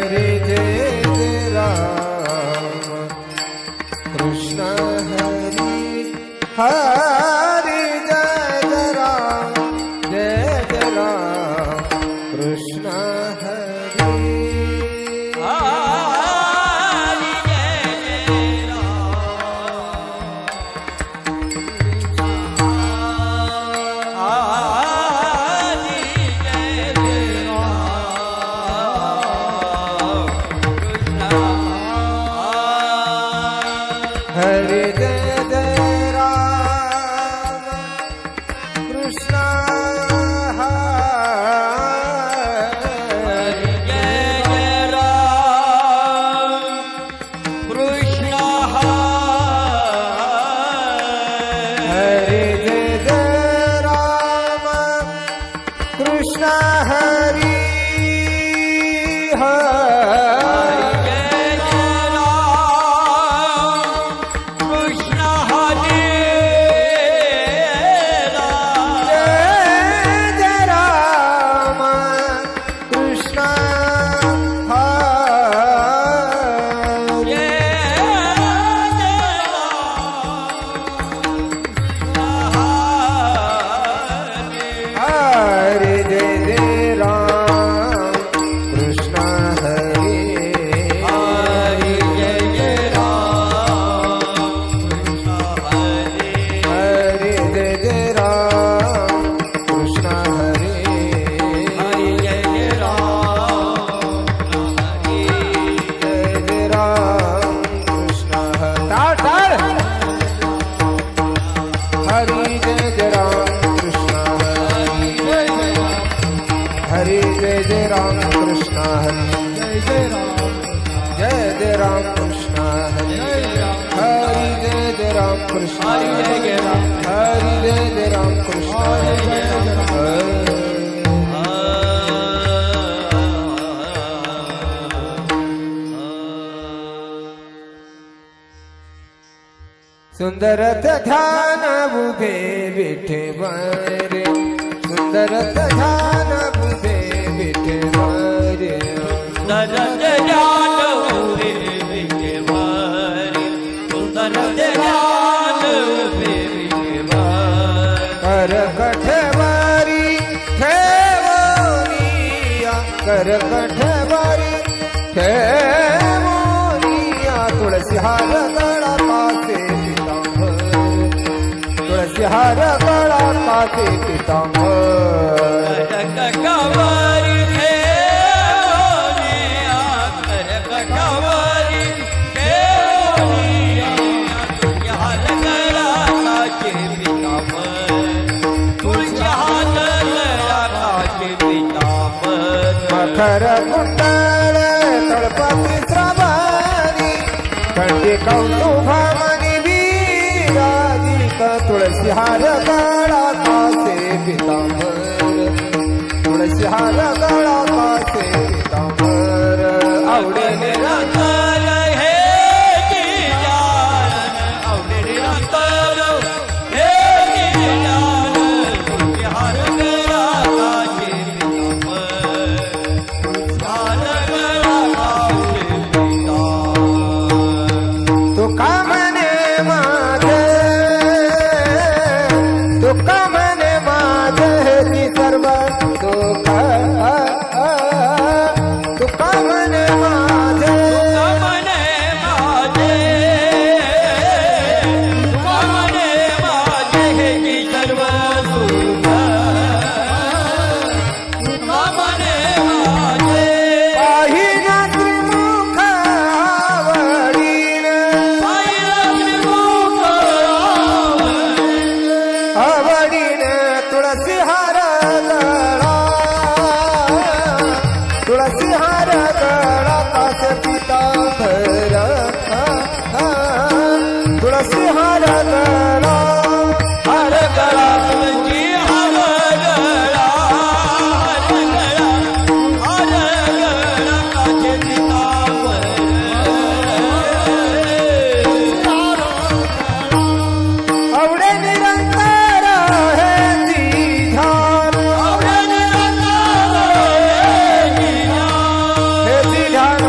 हरे जय जय राम कृष्ण हरि हरे जय जय राम कृष्ण हरि हरे जय जय राम कृष्ण हरे जय जय राम कृष्ण हरे जय जय राम कृष्ण हरि हरे जय जय राम कृष्ण हरे जय जय राम कृष्ण हरे हरि जय जय राम कृष्ण हरि जय जय राम कृष्ण सुंदर ध्यान उभे विठेवर सुंदर ध्यान उभे विठेवर सुंदर ध्यान उभे विठेवर सुंदर ध्यान उभे विठेवर कर कठवारी ठेवोनिया कर कठवारी ठेवोनिया तुलसी हार गळा पासे तुलसी हार गळा पासे पीतांबर कटवारी ठेवोनिया कर कटवारी ठेवोनिया तुलसी हार गळा पासे पीतांबर तुलसी हार गळा पासे पीतांबर मकर कुंडल तळपाती श्रावणी कंठी कौतुभामणी विराजित तुळसी हार गळा पासे पीतांबर तुळसी हार गळा पासे पीतांबर आवडे निरंतर हे जिजान आवडे निरंतर हे जिजान तुझे हार गळा पासे पीतांबर हार गळा पासे पीतांबर तुका म्हणे माझे तुका म्हणे माझे ती सर्व सुख तुका म्हणे माझे मने माझे मने माझे हे सर्व सुख मने माझे पाहिना त्रिमुख आवडीन आवडीन तुळसी हार गळा तुळसी हार गळा पास पीतांबर तुळसी हार गळा हर गळा तुझी हर गळा हर गळा हर गळा काचे पीतांबर आवडे निरंतर हे ती ध्यान आवडे निरंतर हे हे ती ध्यान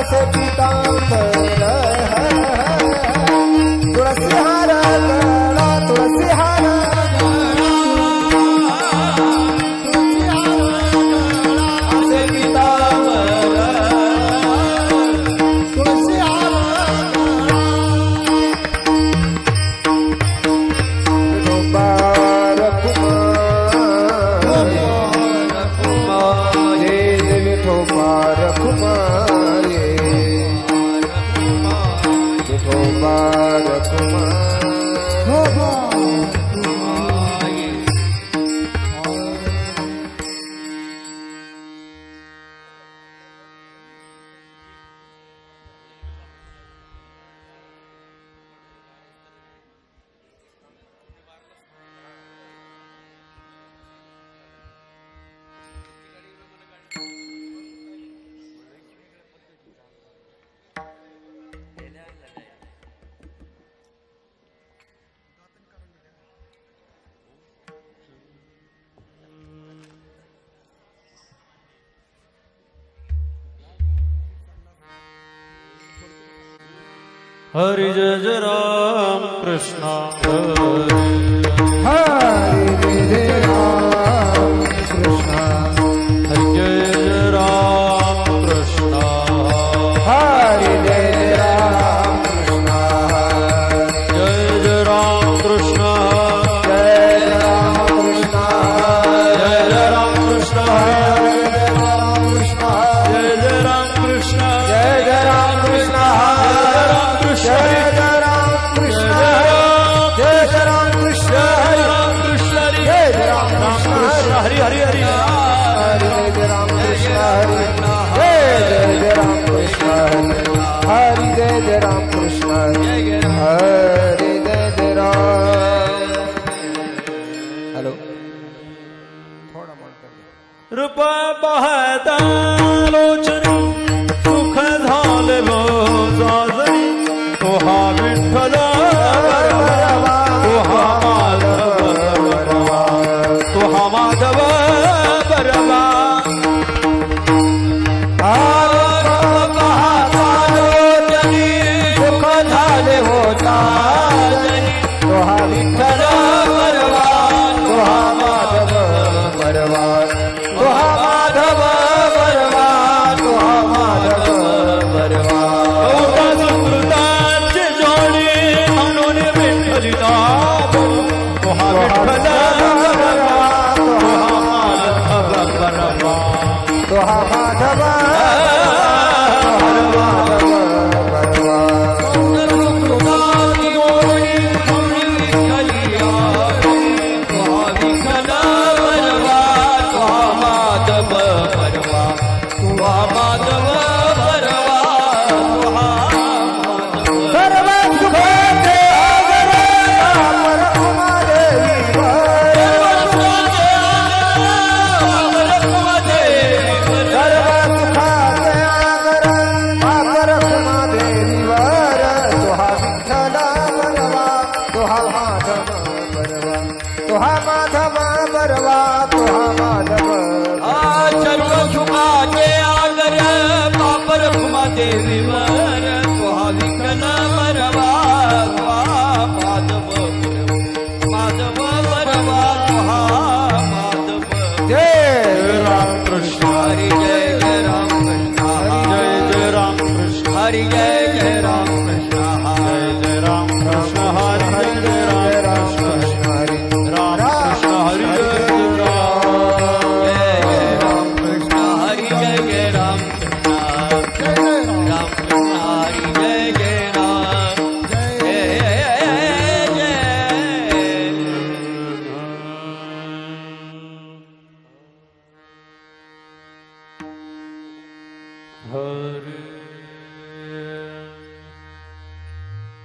असे पीतांबर तुळसी हार गळा तुळसी हार असे पीतांबर तुळसी हार विठोबार कुमार विठोबार कुमार विठोबार कुमार हरि जय जय राम कृष्ण हरि जय राम कृष्ण हरि जय जय राम कृष्ण हरि जय राम कृष्ण जय जय राम कृष्ण जय राम कृष्ण जय जय राम कृष्ण जय राम कृष्ण जय जय राम कृष्ण जय जय राम कृष्ण जय जय राम कृष्ण जय राम कृष्ण जय जय राम कृष्ण हरि हरि हरि हरे जय राम कृष्ण हरे जय जय राम कृष्ण हरे जय जय राम कृष्ण हरे जय जय राम हेलो थोड़ा मन कर रूप पाहता लोचनी सुख झाले लो जाजनी तोहा विठ्ठल तोहा माधव तोहा माधव बरवा सुख झाले होता तोहा विठ्ठल परवा तोहा माधव परवा तोहा माधव परवा तोहा माधव परवा गौरा सुकृतांची जोडी म्हणून विठ्ठली नाव तोहा विठ्ठल बरवा तोहा माधव बरवा तोहा माधव परवा सर्व सुखाचे आगर पापर कुमादेवीवर तोहा विठ्ठल बरवा तोहा माधव बरवा तोहा माधव बरवा तोहा माधव सर्व सुखाचे आगर पापर देवीवर तोहा विठ्ठल बरवा तोहा माधव माधव बरवा तोहा माधव जय राम कृष्ण हरि जय जय राम कृष्ण जय जय राम कृष्ण हरि जय जय राम कृष्ण जय जय राम कृष्ण हरि जय जय राम कृष्ण हरि राम कृष्ण हरि जय जय राम जय जय राम कृष्ण हरि जय जय राम कृष्ण राम कृष्ण हरि जय जय राम जय जय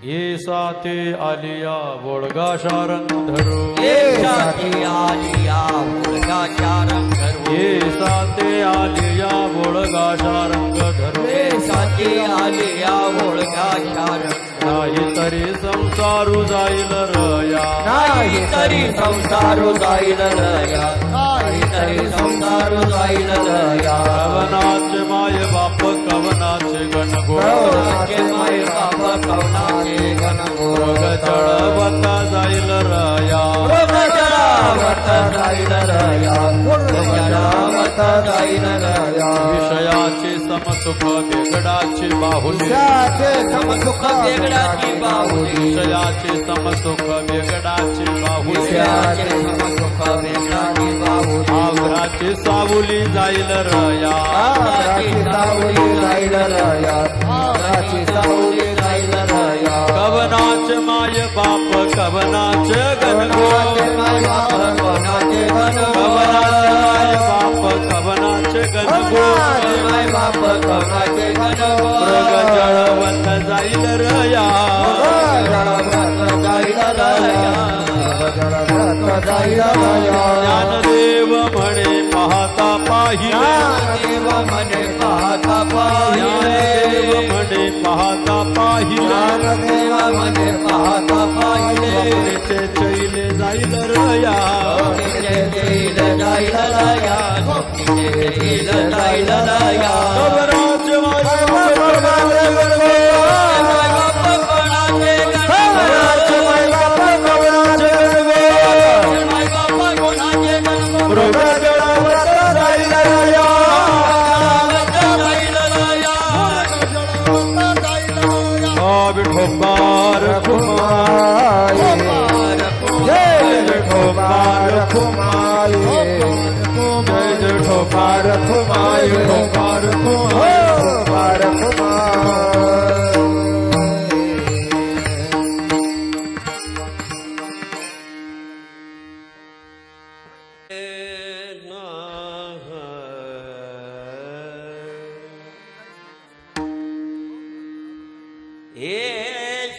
ये साथे आलिया बोळगा शारंग धरू ये साथी आलिया मुलगा चारंग धरू ये साथे आलिया बोळगा शारंग धरू ये साथी आलिया मुलगा चारंग नाही तरी संसारू जाईल रया नाही तरी संसार जाईल रया नाही नाही संसार जाईल रया कवनाचे माय बाप कवनाचे गणगोळ कवनाचे माय बाप कवनाचे गणगोळ मृग चढवता जाईल रया मृग चढवता जाईल रया मृग चढवता जाईल रया विषयाचे समसुख वेगडाची बाहुली विषयाचे समसुख वेगळाची बाहुली विषयाचे समसुख वेगडाची बाहुली विषयाचे समसुख वेगळाची बाहुली आग्राची सावली जाईल रया आग्राची सावली जाईल रया आग्राची सावली जाईल रया कवनाचे माय बाप कवनाचे गणगोळ कवनाचे कवनाचे माय बाप कवनाचे गणगोळ माय बाप कवनाचे मृग जळवत जाईल रया ज्ञानदेव म्हणे पाहता पाहिले देव म्हणे पाहता पाहिले ज्ञानदेव म्हणे पाहता पाहिले देव म्हणे पाहता पाहिले स्वप्नेचे चैले जाईल रया जाईल रया जाईल रया कवनाचे माय मृग जळवत जाईल रया विठोबार कुमारी जय विठोबार कुमारी जय विठोबार कुमारी विठोबार विठोबार कुमारी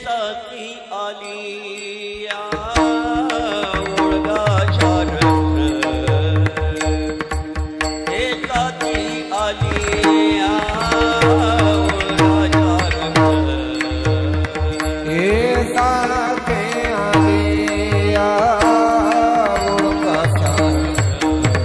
सती आलिया ओळगा शरण हे सती आलिया ओळगा शरण हे साथे आलिया ओळखा साथ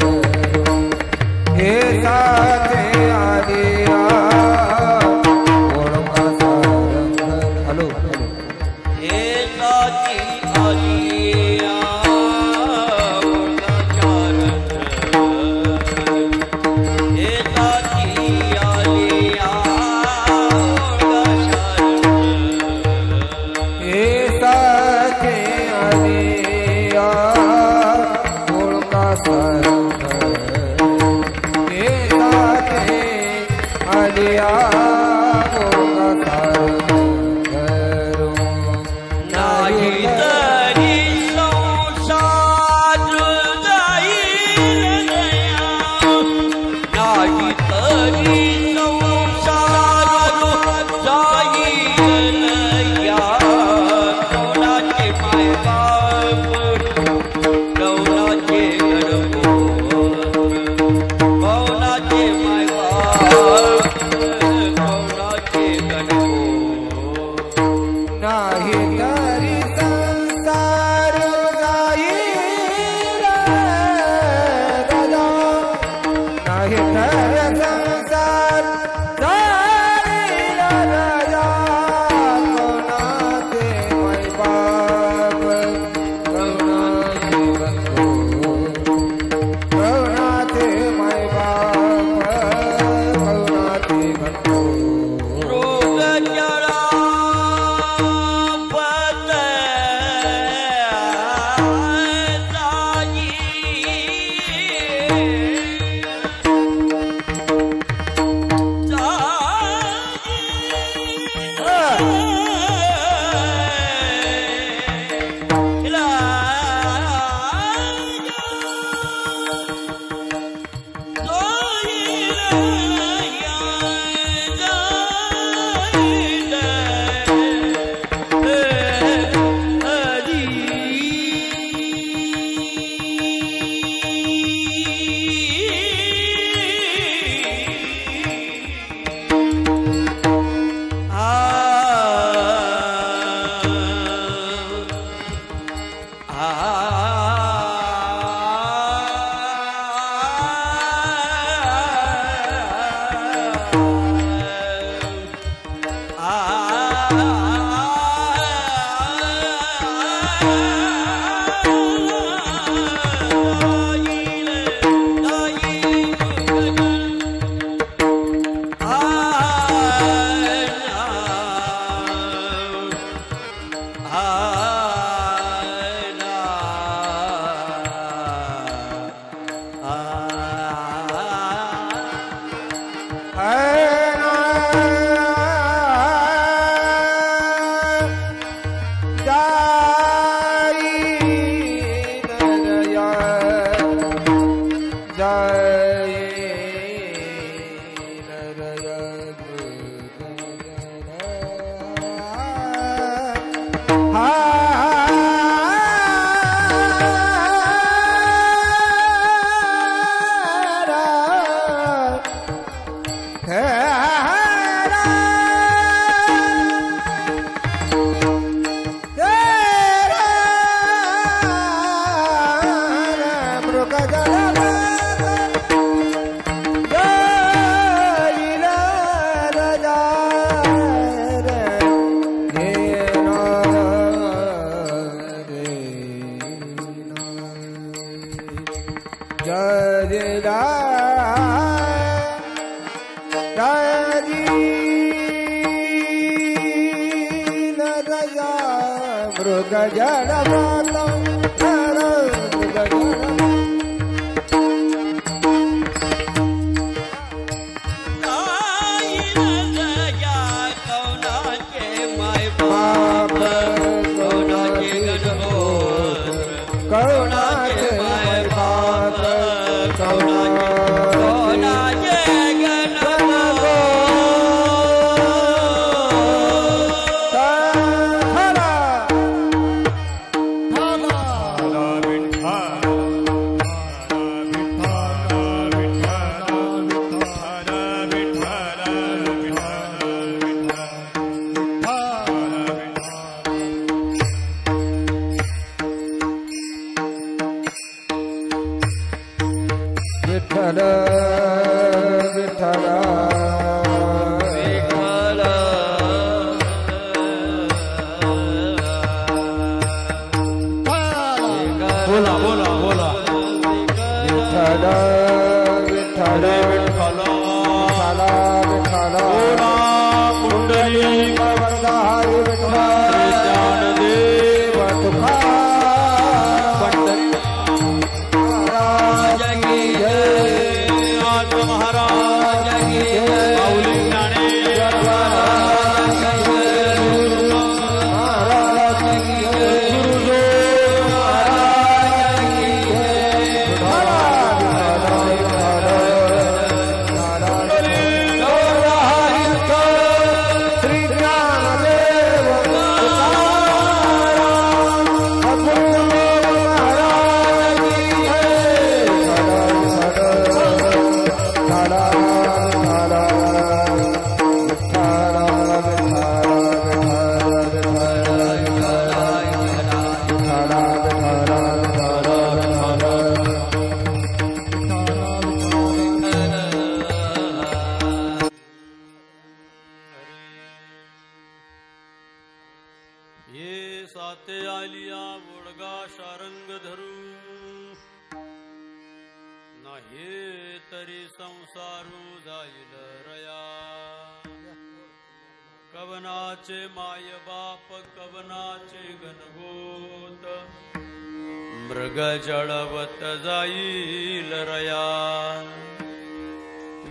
मृग जळवत जाईल रया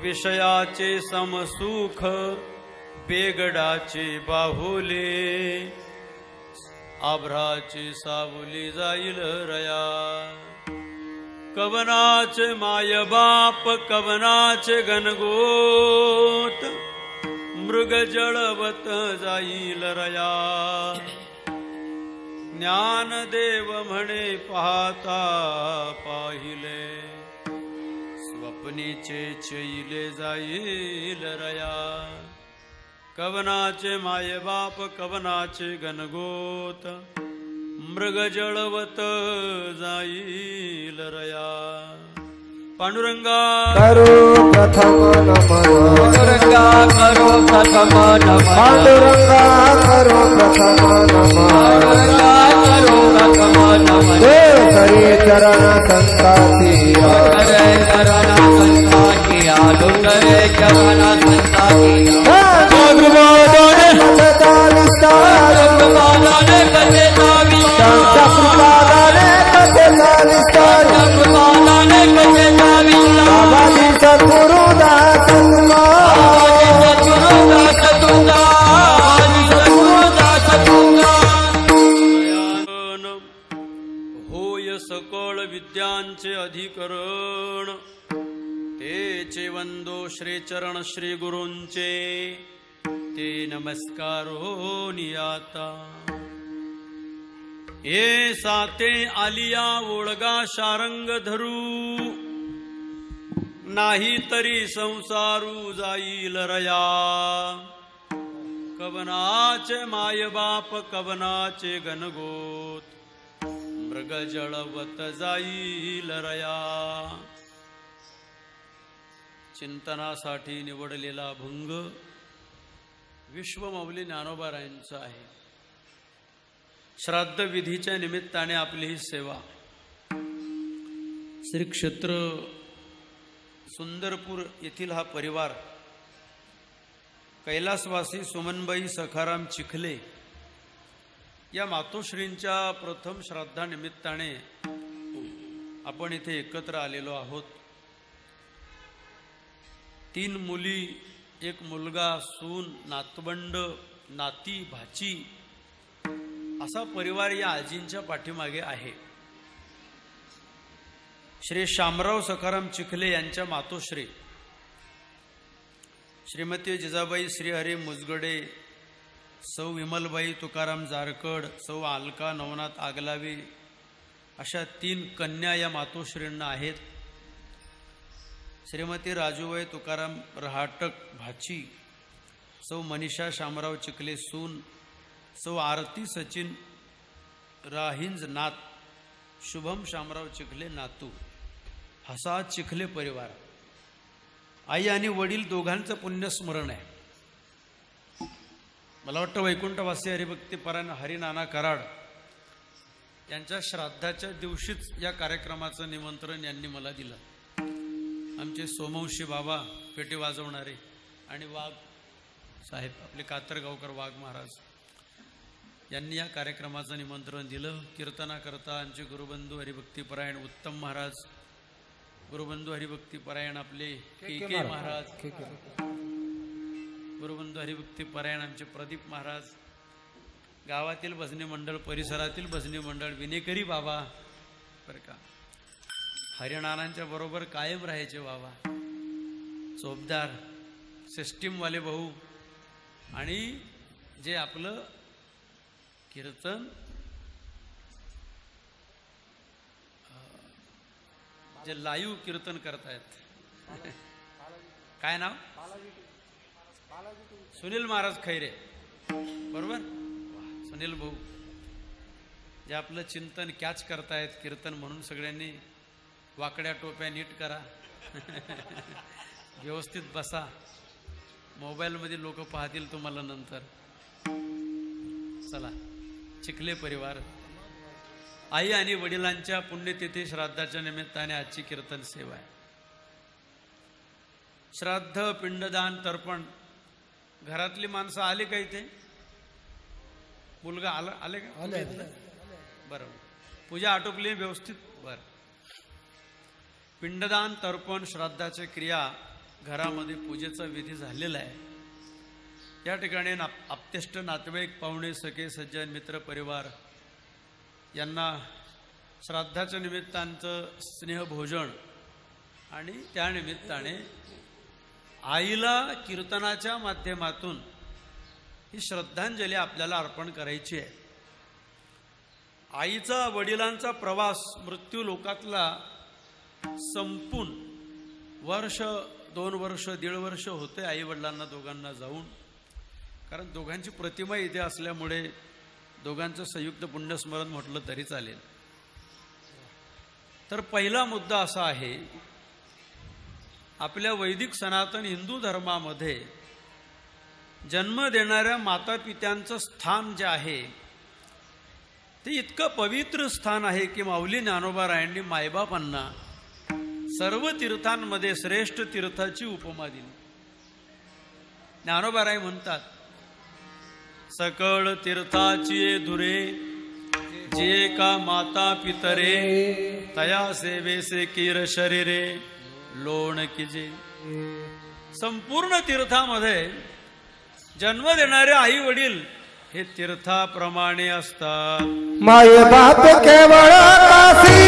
विषयाचे समसुख बेगडाचे बाहुले आभ्राची सावली जाईल रया कवनाचे मायबाप कवनाचे गणगोत मृग जळवत जाईल रया ज्ञानदेव म्हणे पाहता पाहिले स्वप्नीचे चैले जाईल रया कवनाचे मायबाप कवनाचे गणगोत मृग जळवत जाईल रया पांडुरंगा करो प्रथम नमन पांडुरंगा करो प्रथम नमन पांडुरंगा करो प्रथम नमन पांडुरंगा करो प्रथम नमन हरि चरण संताती करे चरण संताती डोंगरे चरण संताती अग्रवादने कथता विस्तार अग्रवादने कथता विस्तार चक्रवादने कथता विस्तार चक्रवादने कथता विस्तार बाबाजी सद्गुरु दास होय सकळ विद्यांचे अधिकरण तेचे वंदो श्री चरण श्री गुरूंचे ते नमस्कारो नियाता ये साते आलिया ओळगा शारंग धरू नाही तरी संसारू जाईल रया कवनाचे मायबाप कवनाचे गणगोत मृग जळवत जाईल रया चिंतनासाठी निवडलेला भंग विश्वमौली ज्ञानोबारायांचा आहे. श्राद्ध विधीच्या निमित्ताने आपली ही सेवा श्री क्षेत्र सुंदरपूर येथील हा परिवार कैलासवासी सुमनबाई सखाराम चिखले या मातोश्रींच्या प्रथम श्राद्धानिमित्ताने आपण इथे एकत्र आलेलो आहोत. 3 मुली, 1 मुलगा, सून, नातवंड, नाती, भाची असा परिवार या आजींच्या पाठीमागे आहे. श्री शामराव सखाराम चिखले यांच्या मातोश्री श्रीमती जिजाबाई श्रीहरी मुजगडे, सौ विमलबाई तुकाराम जारकड, सौ अलका नवनाथ आगलावी अशा 3 कन्या या मातोश्रींना आहेत. श्रीमती राजूबाई तुकाराम रहाटक भाची, सौ मनीषा शामराव चिखले सून, सौ आरती सचिन राहिंज नात, शुभम शामराव चिखले नातू. असा चिखले परिवार. आई आणि वडील दोघांचं पुण्यस्मरण आहे. मला वाटतं वैकुंठवासी हरिभक्तीपरायण हरिनाना कराड यांच्या श्राद्धाच्या दिवशीच या कार्यक्रमाचं निमंत्रण यांनी मला दिलं. आमचे सोमवंशी बाबा पेटी वाजवणारे आणि वाघ साहेब आपले कातरगावकर वाघ महाराज यांनी या कार्यक्रमाचं निमंत्रण दिलं. कीर्तनाकरता आमचे गुरुबंधू हरिभक्तीपरायण उत्तम महाराज, गुरुबंधू हरिभक्तीपरायण आपले के महाराज, गुरुबंधू हरिभक्तीपरायण आमचे प्रदीप महाराज, गावातील भजनी मंडळ, परिसरातील भजनी मंडळ, विनेकरी बाबा बरं का, हरिनानांच्या बरोबर कायम राहायचे बाबा, चोपदार, सिस्टीमवाले भाऊ आणि जे आपलं कीर्तन जे लाईव्ह कीर्तन करतायत काय नाव, सुनील महाराज खैरे बरोबर, सुनील भाऊ जे आपलं चिंतन कॅच करतायत कीर्तन म्हणून. सगळ्यांनी वाकड्या टोप्या नीट करा, व्यवस्थित बसा, मोबाईलमध्ये लोक पाहतील तुम्हाला नंतर. चला, चिखले परिवार आई आणि वडिलांच्या पुण्यतिथी श्राद्धाच्या निमित्ताने आजची कीर्तन सेवा आहे. श्राद्ध, पिंडदान, तर्पण. घरातली माणसं आले का इथे? मुलगा आले का? बरं, पूजा आटोपली व्यवस्थित? बरं. पिंडदान, तर्पण, श्राद्धाच्या क्रिया घरामध्ये पूजेचा विधी झालेला आहे. या ठिकाणी आप्तेष्ट, नातेवाईक, पाहुणे, सखे, सज्जन, मित्र, परिवार यांना श्राद्धाच्या निमित्तांचं स्नेहभोजन आणि त्यानिमित्ताने आईला कीर्तनाच्या माध्यमातून ही श्रद्धांजली आपल्याला अर्पण करायची आहे. आईचा वडिलांचा प्रवास मृत्यू लोकातला संपून वर्ष, 2 वर्ष, 1.5 वर्ष होते आई वडिलांना दोघांना जाऊन. कारण दोघांची प्रतिमा इथे असल्यामुळे दोघांचं संयुक्त पुण्यस्मरण म्हटलं तरी चालेल. तर पहिला मुद्दा असा आहे, आपल्या वैदिक सनातन हिंदू धर्मामध्ये जन्म देणाऱ्या माता पित्यांचं स्थान जे आहे ते इतकं पवित्र स्थान आहे की माऊली ज्ञानोबारायांनी मायबापांना सर्व तीर्थांमध्ये श्रेष्ठ तीर्थाची उपमा दिली. ज्ञानोबाराय म्हणतात, सकळ तीर्थाची धुरे जे का माता पितरे तया सेवेसे कीर शरीरे लोण किजे. संपूर्ण तीर्थामध्ये जन्म देणारे आई वडील हे तीर्थाप्रमाणे असतात. माय बाप केवळ काशी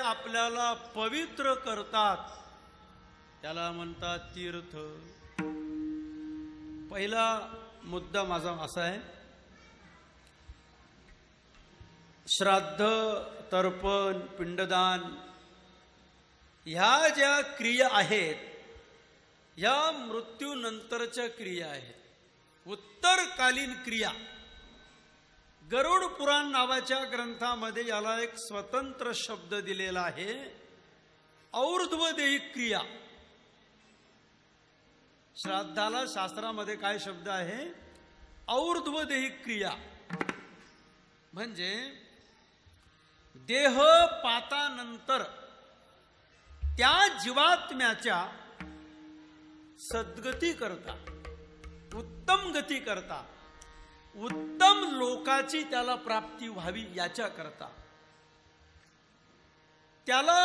आपल्याला पवित्र करतात त्याला म्हणतात तीर्थ. पहिला मुद्दा माझा असा आहे, श्राद्ध, तर्पण, पिंडदान ह्या ज्या क्रिया आहेत ह्या मृत्यूनंतरच्या क्रिया आहेत, उत्तरकालीन क्रिया. गरुड पुराण नावाच्या ग्रंथामध्ये याला एक स्वतंत्र शब्द दिलेला आहे, और्ध्वदेहिक क्रिया. श्राद्धाला शास्त्रामध्ये काय शब्द आहे? और्ध्वदेहिक क्रिया. म्हणजे देह पातानंतर त्या जीवात्म्याच्या सद्गती करता, उत्तम गती करता, उत्तम लोकाची त्याला प्राप्ती व्हावी याच्या करता त्याला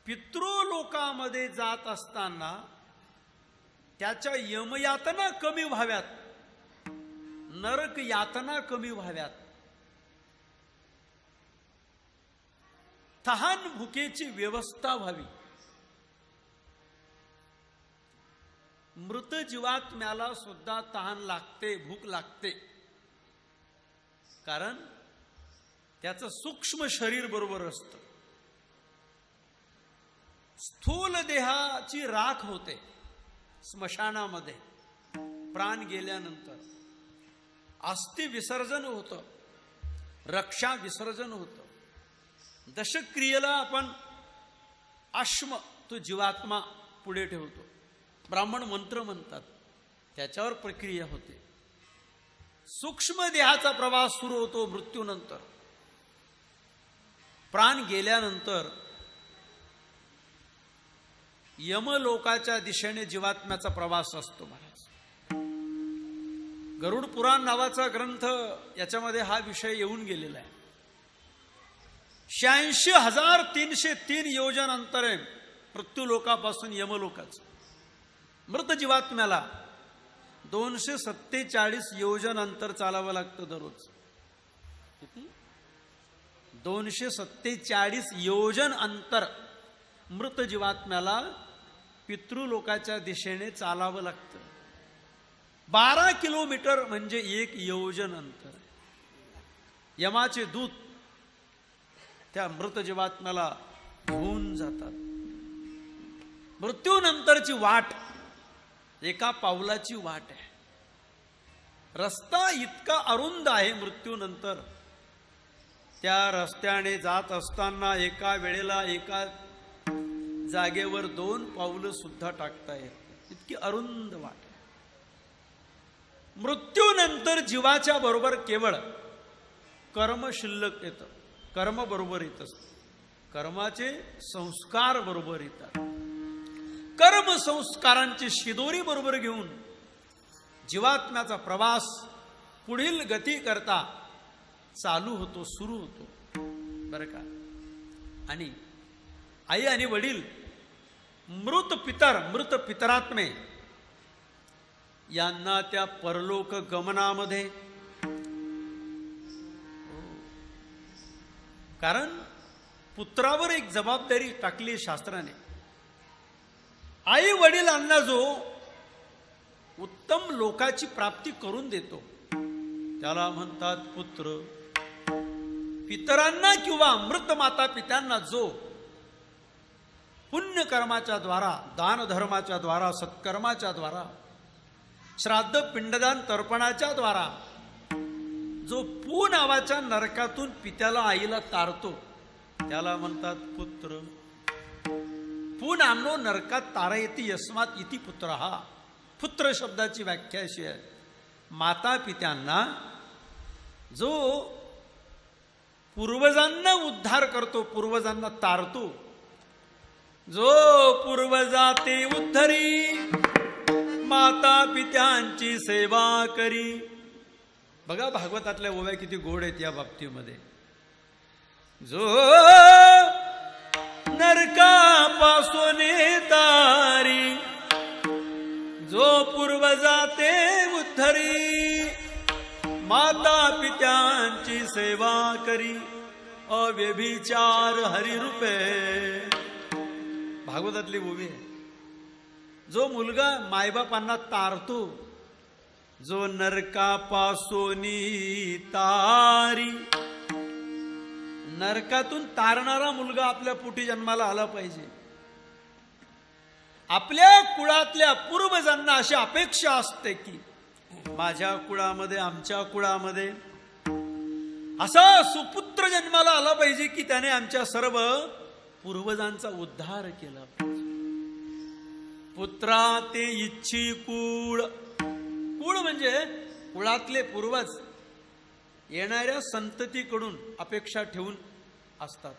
पितृलोकामध्ये जात असताना त्याच्या यमयातना कमी व्हाव्यात, नरक यातना कमी व्हाव्यात, तहान भुकेची व्यवस्था व्हावी. मृत जीवात्म्याला सुद्धा तहान लागते, भूक लागते, कारण त्याचं सूक्ष्म शरीर बरोबर असतं. स्थूल देहाची राख होते स्मशानामध्ये प्राण गेल्यानंतर. अस्थि विसर्जन होतं, रक्षा विसर्जन होतं. दशक्रियेला आपण अश्म तो जीवात्मा पुढे ठेवतो, ब्राह्मण मंत्र म्हणतात, त्याच्यावर प्रक्रिया होते. सूक्ष्म देहाचा प्रवास सुरू होतो मृत्यूनंतर. प्राण गेल्यानंतर यमलोकाच्या दिशेने जीवात्म्याचा प्रवास असतो. महाराज, गरुड पुराण नावाचा ग्रंथ याच्यामध्ये हा विषय येऊन गेलेला आहे. 86,303 योजन अंतर आहे मृत्यूलोकापासून यमलोकाचं. मृत जीवात्म्याला 247 योजन अंतर चालावं लागतं दररोज. किती? 247 योजन अंतर मृत जीवात्म्याला पितृलोकाच्या दिशेने चालावं लागतं. 12 किलोमीटर म्हणजे 1 योजन अंतर. यमाचे दूत त्या मृत जीवात्म्याला घेऊन जातात. मृत्यूनंतरची वाट एका पावलाची वाट आहे. रस्ता इतका अरुंद आहे मृत्यूनंतर. त्या रस्त्याने जात असताना एका वेळेला एका जागेवर 2 पावलं सुद्धा टाकता येत, इतकी अरुंद वाट आहे. मृत्यूनंतर जीवाच्या बरोबर केवळ कर्म शिल्लक येतं, कर्म बरोबर येत असतं, कर्माचे संस्कार बरोबर येतात. कर्म संस्कारांची शिदोरी बरोबर घेऊन जीवात्म्याचा प्रवास पुढील गती करता चालू होतो, सुरू होतो. बरं का? आणि आई आणि वडील, मृत पितरात्मे यांना त्या परलोक गमनामध्ये, कारण पुत्रावर एक जबाबदारी टाकली शास्त्राने. आई वडिलांना जो उत्तम लोकाची प्राप्ती करून देतो त्याला म्हणतात पुत्र. पितरांना किंवा मृत माता पित्यांना जो पुण्य कर्माच्या द्वारा, दान धर्माच्या द्वारा, सत्कर्माच्या द्वारा, श्राद्ध पिंडदान तर्पणाच्या द्वारा जो पू नावाच्या नरकातून पित्याला आईला तारतो त्याला म्हणतात पुत्र. पू नामनो नरकात तारयति यस्मात इति पुत्र. हा पुत्र शब्दाची व्याख्या अशी आहे, माता पित्यांना जो पूर्वजांना उद्धार करतो, पूर्वजांना तारतो, जो पूर्वजा ते उद्धरी, माता पित्यांची सेवा करी. बघा भागवतातल्या ओव्या किती गोड आहेत या बाबतीमध्ये. जो नरकापासून तारी, जो पूर्वजा ते उद्धरी, माता पित्यांची सेवा करी. अव्यभिचार हरिरूपे. भागवतातली ओवी आहे. जो मुलगा मायबापांना तारतो, जो नरकापासोनी तारी, नरकातून तारणारा मुलगा आपल्या पोटी जन्माला आला पाहिजे. आपल्या कुळातल्या पूर्वजांना अशी अपेक्षा असते की माझ्या कुळामध्ये, आमच्या कुळामध्ये असा सुपुत्र जन्माला आला पाहिजे की त्याने आमच्या सर्व पूर्वजांचा उद्धार केला पाहिजे. पुत्रा ते इच्छी कुळ. कुळ म्हणजे कुळातले पूर्वज येणाऱ्या संततीकडून अपेक्षा ठेवून असतात.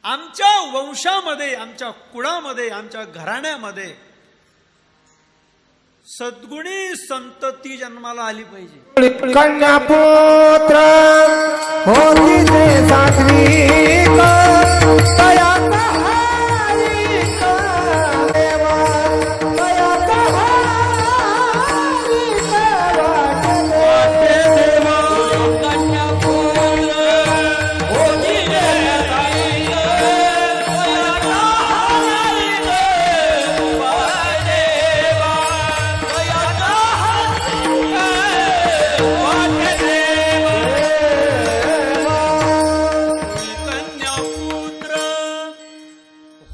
आमच्या वंशामध्ये, आमच्या कुळामध्ये, आमच्या घराण्यामध्ये सद्गुणी संतती जन्माला आली पाहिजे. कन्या पुत्र होती ते सात्विक, तयाचा हरिक देवा, तयाचा हरिक वाटे देवा. कन्या पुत्र होती ते सात्विक, तयाचा हरिक वाटे देवा, तयाचा हरिक वाटे देवा. कन्यापुत्र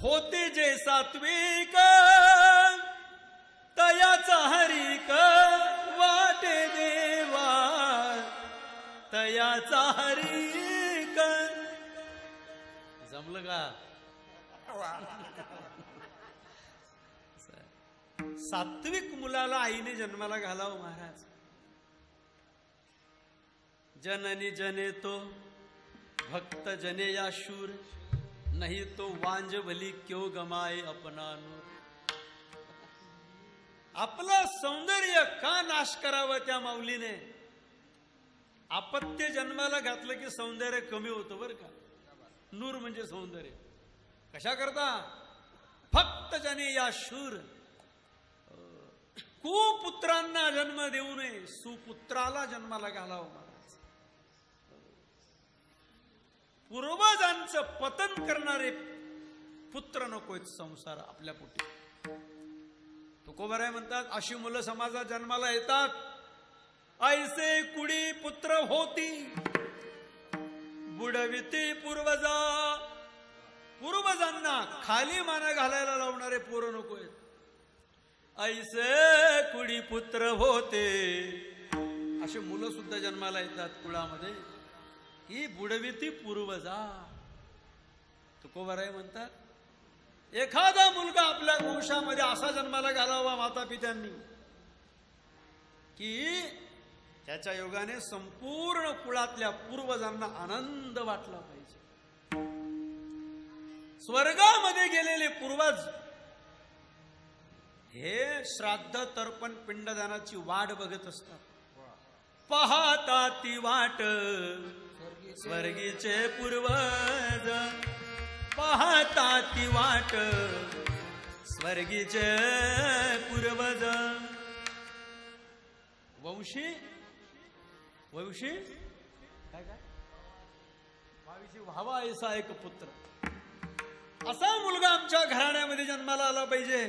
होते जे सात्विक, तयाचा हरिक वाटे देवा, तयाचा हरिक. जमलं का? सात्विक मुलाला आईने जन्माला घालावं महाराज. जननी जने तो भक्त जने या शूर, नहीं तो वांज भली क्यों गमाए अपना नूर. आपलं सौंदर्य का नाश करावं त्या माऊलीने? अपत्य जन्माला घातलं की सौंदर्य कमी होतं बरं का. नूर म्हणजे सौंदर्य. कशा करता? फक्त जने या शूर. कुपुत्रांना जन्म देऊ नये, सुपुत्राला जन्माला घालावं महाराज. पूर्वजांचं पतन करणारे पुत्र नकोत संसार आपल्या पोटी. तुकोबाराय म्हणतात अशी मुलं समाजात जन्माला येतात. ऐसे कुडी पुत्र होती, बुडविती पूर्वजा. पूर्वजांना खाली माना घालायला लावणारे पोरं नकोय. ऐसे कुडी पुत्र होते, अशी मुलं सुद्धा जन्माला येतात कुळामध्ये ही बुडविती पूर्वजा. तुकोबाराय म्हणतात एखादा मुलगा आपल्या वंशामध्ये असा जन्माला घालावा माता पित्यांनी की त्याच्या योगाने संपूर्ण कुळातल्या पूर्वजांना आनंद वाटला पाहिजे. स्वर्गामध्ये गेलेले पूर्वज हे श्राद्ध तर्पण पिंडदानाची वाट बघत असतात. पाहता ती वाट स्वर्गीचे पूर्वज, पाहता ती वाट स्वर्गीचे पूर्वज. वंशी वंशी काय काय भावीची व्हावा ऐसा एक पुत्र. असा मुलगा आमच्या घराण्यामध्ये जन्माला आला पाहिजे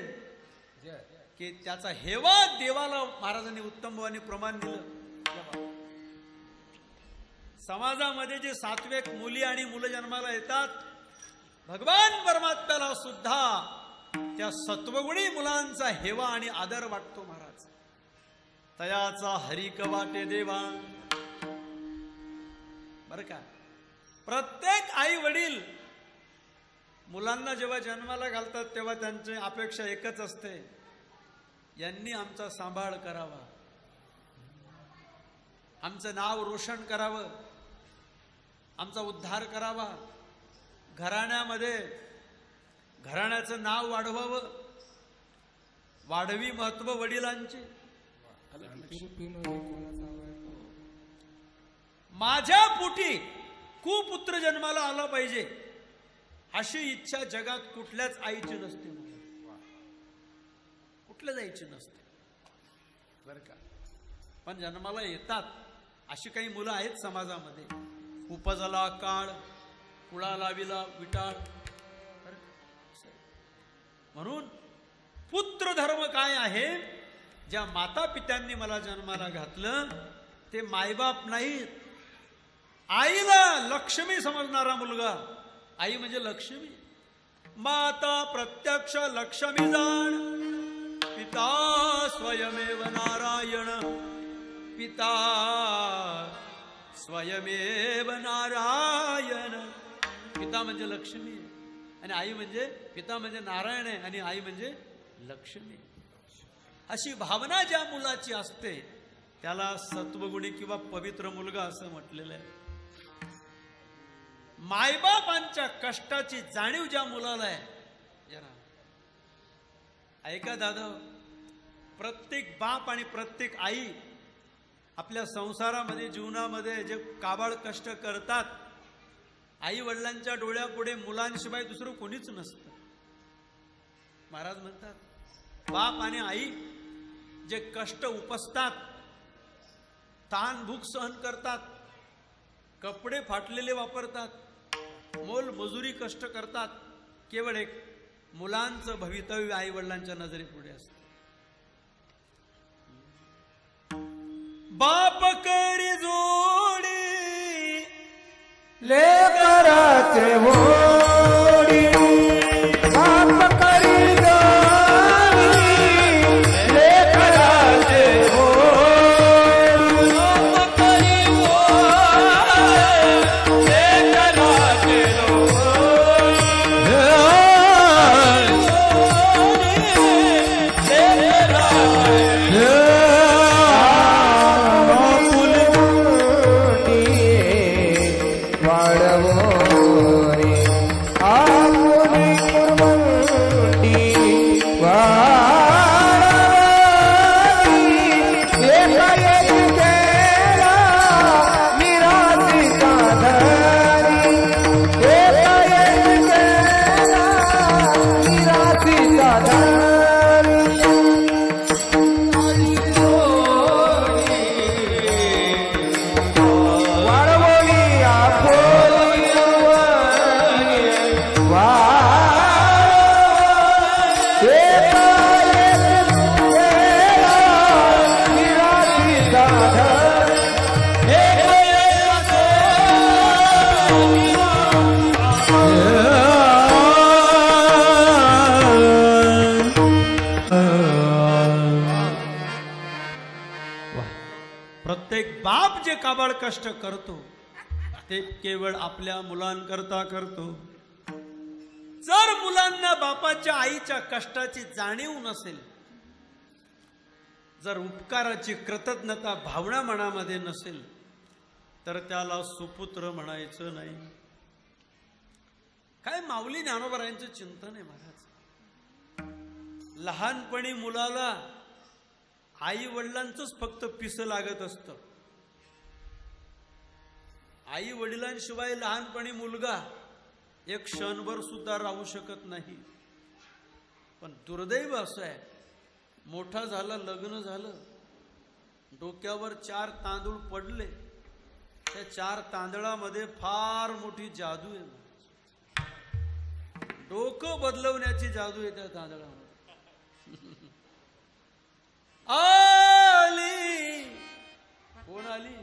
की त्याचा हेवा देवाला महाराजांनी उत्तम भावाने प्रमाण दिलं. समाजामध्ये जे सात्विक मुली आणि मुलं जन्माला येतात, भगवान परमात्म्याला सुद्धा त्या सत्वगुणी मुलांचा हेवा आणि आदर वाटतो महाराज. तयाचा हरिक वाटे देवा. बर का, प्रत्येक आई वडील मुलांना जेव्हा जन्माला घालतात तेव्हा त्यांची अपेक्षा एकच असते, यांनी आमचा सांभाळ करावा, आमचं नाव रोशन करावं, आमचा उद्धार करावा, घराण्यामध्ये घराण्याचं नाव वाढवावं. वाढवी महत्व वडिलांचे. माझ्या पोटी कुपुत्र जन्माला आला पाहिजे अशी इच्छा जगात कुठल्याच आईची नसते, कुठल्याच आईची नसते बर का. पण जन्माला येतात अशी काही मुलं आहेत समाजामध्ये उपजला काळ कुळा लाविला विटाळ. म्हणून पुत्र धर्म काय आहे? ज्या माता पित्यांनी मला जन्माला घातलं ते मायबाप नाहीत. आईला लक्ष्मी समजणारा मुलगा, आई म्हणजे लक्ष्मी. माता प्रत्यक्ष लक्ष्मी जाण, पिता स्वयमेव नारायण, पिता स्वयमेव नारायण. पिता म्हणजे लक्ष्मी आणि आई म्हणजे, पिता म्हणजे नारायण आहे आणि आई म्हणजे लक्ष्मी. अशी भावना ज्या मुलाची असते त्याला सत्वगुणी किंवा पवित्र मुलगा असं म्हटलेलं आहे. मायबापांच्या कष्टाची जाणीव ज्या मुलाला आहे, जरा ऐका दादा, प्रत्येक बाप आणि प्रत्येक आई आपल्या संसारामध्ये जीवनामध्ये जे काबाड कष्ट करतात, आई वडिलांच्या डोळ्यापुढे मुलांशिवाय दुसरं कोणीच नसतं. महाराज म्हणतात बाप आणि आई जे कष्ट उपसतात, ताण भूक सहन करतात, कपडे फाटलेले वापरतात, मोल मजुरी कष्ट करतात, केवळ एक मुलांचं भवितव्य आई वडिलांच्या नजरेपुढे असतं. बाप करी जोडी लेकराचे होडी, बाप करी जोडी लेकराचे होडी, बाप करी जोडी लेकराचे काबाड कष्ट करतो ते केवळ आपल्या मुलांकरता करतो. जर मुलांना बापाच्या आईच्या कष्टाची जाणीव नसेल, जर उपकाराची कृतज्ञता भावना मनामध्ये नसेल, तर त्याला सुपुत्र म्हणायचं नाही. काय माऊली ज्ञानोबरायांचं चिंतन आहे महाराज. लहानपणी मुलाला आई वडिलांचंच फक्त पिस लागत असतं. आई वडिलांशिवाय लहानपणी मुलगा एक क्षणभर सुद्धा राहू शकत नाही. पण दुर्दैव असं आहे, मोठा झाला, लग्न झालं, डोक्यावर 4 तांदूळ पडले, त्या 4 तांदळामध्ये फार मोठी जादू आहे. डोकं बदलवण्याची जादू आहे त्या तांदळामध्ये. आली कोण आली?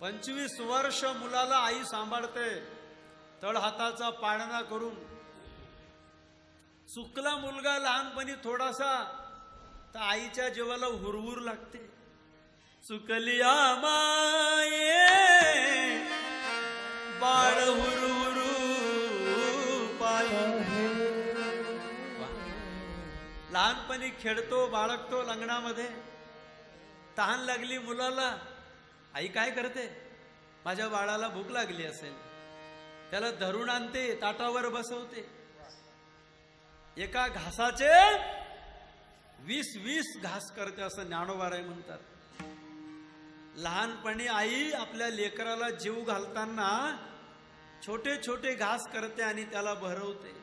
25 वर्ष मुलाला आई सांभाळते, तळहाताचा पाळणा करून. चुकला मुलगा लहानपणी थोडासा तर आईच्या जीवाला हुरहुर लागते. चुकलिया माये बाळ हुरहुरू पायी. लहानपणी खेळतो, बाळगतो लंगणामध्ये, तहान लागली मुलाला, आई काय करते? माझ्या बाळाला भूक लागली असेल, त्याला धरून आणते, ताटावर बसवते. एका घासाचे 20 घास करते असं ज्ञानोबाराय म्हणतात. लहानपणी आई आपल्या लेकराला जीव घालताना छोटे छोटे घास करते आणि त्याला भरवते.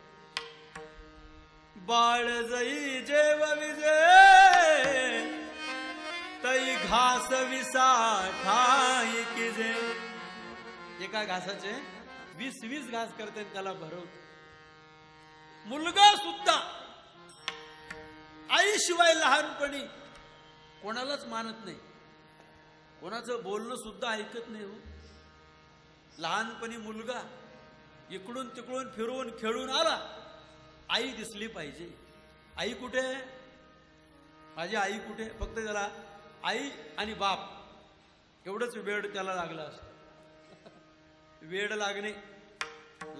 बाळ जई जेव विजे तई घास विसाठाय की जे एका घासाचे 20-20 घास करते त्याला भरवत. मुलगा सुद्धा आईशिवाय लहानपणी कोणालाच मानत नाही, कोणाचं बोलणं सुद्धा ऐकत नाही. हो, लहानपणी मुलगा इकडून तिकडून फिरवून खेळून आला, आई दिसली पाहिजे. आई कुठे, माझी आई कुठे, फक्त त्याला आई आणि बाप एवढंच वेड त्याला लागला असतो. वेड लागणे,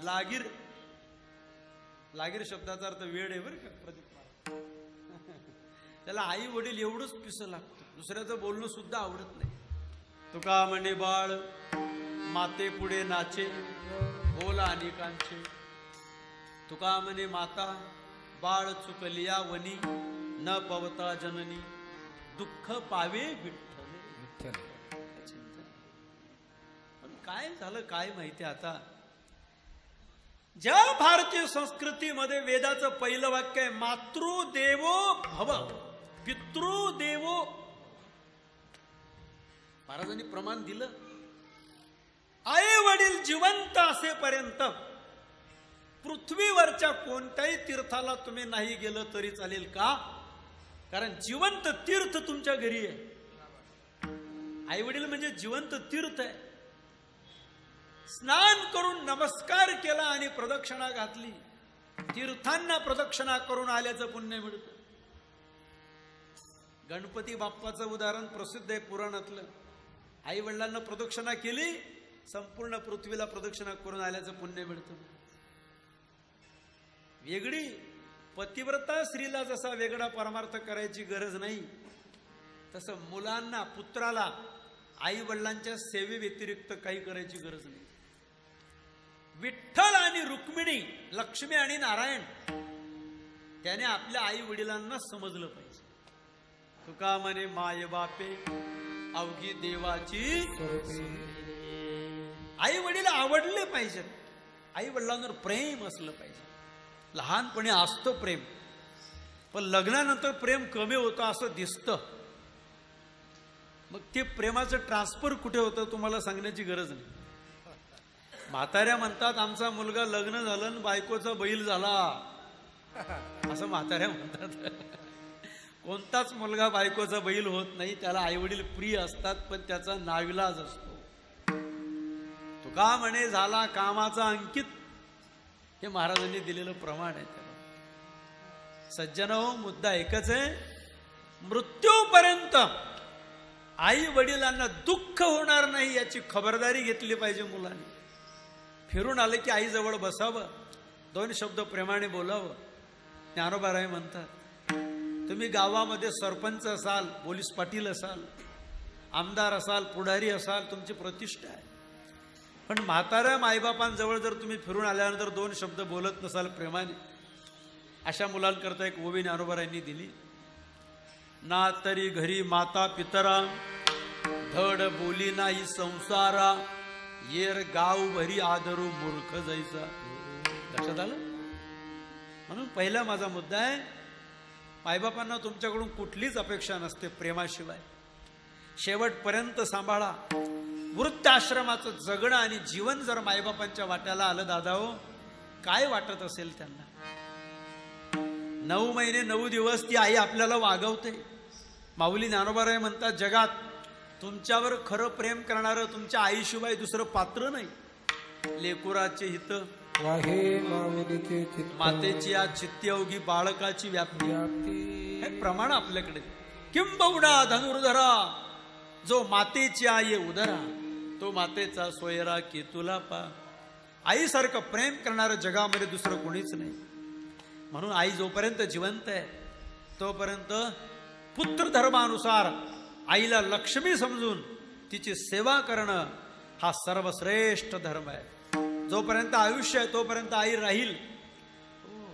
लागीर, लागीर शब्दाचा अर्थ वेड आहे बरं का प्रदीप. त्याला आई वडील एवढंच पिसं लागतं, दुसऱ्याचं बोलणं सुद्धा आवडत नाही. तुका म्हणे बाळ माते पुढे नाचे, बोला अनेकांचे. तुका म्हणे माता बाळ चुकलिया वनी, न पवता जननी, दुःख पावे विठ्ठल. पण काय झालं काय माहिती आता, ज्या भारतीय संस्कृतीमध्ये वेदाचं पहिलं वाक्य आहे मातृदेवो भव पितृदेवो, महाराजांनी प्रमाण दिलं. आई वडील जिवंत असेपर्यंत पृथ्वीवरच्या कोणत्याही तीर्थाला तुम्ही नाही गेलं तरी चालेल. का? कारण जिवंत तीर्थ तुमच्या घरी आहे. आई वडील म्हणजे जिवंत तीर्थ आहे. स्नान करून नमस्कार केला आणि प्रदक्षिणा घातली, तीर्थांना प्रदक्षिणा करून आल्याचं पुण्य मिळतं. गणपती बाप्पाचं उदाहरण प्रसिद्ध आहे पुराणातलं. आई वडिलांना प्रदक्षिणा केली, संपूर्ण पृथ्वीला प्रदक्षिणा करून आल्याचं पुण्य मिळतं. वेगळी पतिव्रता स्त्रीला जसा वेगळा परमार्थ करायची गरज नाही, तसं मुलांना पुत्राला आई वडिलांच्या सेवे व्यतिरिक्त काही करायची गरज नाही. विठ्ठल आणि रुक्मिणी, लक्ष्मी आणि नारायण, त्याने आपल्या आई वडिलांना समजलं पाहिजे. तुका म्हणे माय बापे अवघी देवाची, आई वडील आवडले पाहिजेत, आई वडिलांवर प्रेम असलं पाहिजे. लहानपणी असतं प्रेम, पण लग्नानंतर प्रेम कमी होतं असं दिसतं. मग ते प्रेमाचं ट्रान्सफर कुठे होतं तुम्हाला सांगण्याची गरज नाही. म्हाताऱ्या म्हणतात आमचा मुलगा लग्न झालं आणि बायकोचा बैल झाला, असं म्हाताऱ्या म्हणतात. कोणताच मुलगा बायकोचा बैल होत नाही, त्याला आईवडील प्रिय असतात, पण त्याचा नाविलाज असतो. तुका म्हणे झाला कामाचा अंकित, हे महाराजांनी दिलेलं प्रमाण आहे. त्याला सज्जनो, मुद्दा एकच आहे, मृत्यूपर्यंत आई वडिलांना दुःख होणार नाही याची खबरदारी घेतली पाहिजे मुलांनी. फिरून आले की आई जवळ बसावं, 2 शब्द प्रेमाने बोलावं. ज्ञानोबाराय म्हणतात, तुम्ही गावामध्ये सरपंच असाल, पोलीस पाटील असाल, आमदार असाल, पुढारी असाल, तुमची प्रतिष्ठा आहे. पण म्हाताऱ्या मायबापांजवळ जर तुम्ही फिरून आल्यानंतर 2 शब्द बोलत नसाल प्रेमाने, अशा मुलांकरता एक ओवी ज्ञानोबारायांनी दिली. ना तरी घरी माता पितरा, धड बोली नाही संसारा, येर गाव भरी आदरू मूर्ख जायचा. लक्षात आलं? म्हणून पहिला माझा मुद्दा आहे, मायबापांना तुमच्याकडून कुठलीच अपेक्षा नसते प्रेमाशिवाय. शेवटपर्यंत सांभाळा. वृद्धाश्रमाचं जगणं आणि जीवन जर मायबापांच्या वाट्याला आलं दादा हो, काय वाटत असेल त्यांना. 9 महिने 9 दिवस ती आई आपल्याला वागवते. माऊली ज्ञानोबाराय म्हणतात, जगात तुमच्यावर खरं प्रेम करणारं तुमच्या आईशिवाय दुसरं पात्र नाही. लेकुराचे हित मातेची या चित्तेअवघी बाळकाची व्याप्ती, हे प्रमाण आपल्याकडे. किंबहुना धनुर्धरा, जो मातेची आई उदरा, तो मातेचा सोयरा केतुला पा. आईसारखं प्रेम करणारं जगामध्ये दुसरं कोणीच नाही. म्हणून आई जोपर्यंत जिवंत आहे तोपर्यंत पुत्र धर्मानुसार आईला लक्ष्मी समजून तिची सेवा करणं हा सर्वश्रेष्ठ धर्म आहे. जोपर्यंत आयुष्य आहे तोपर्यंत आई राहील.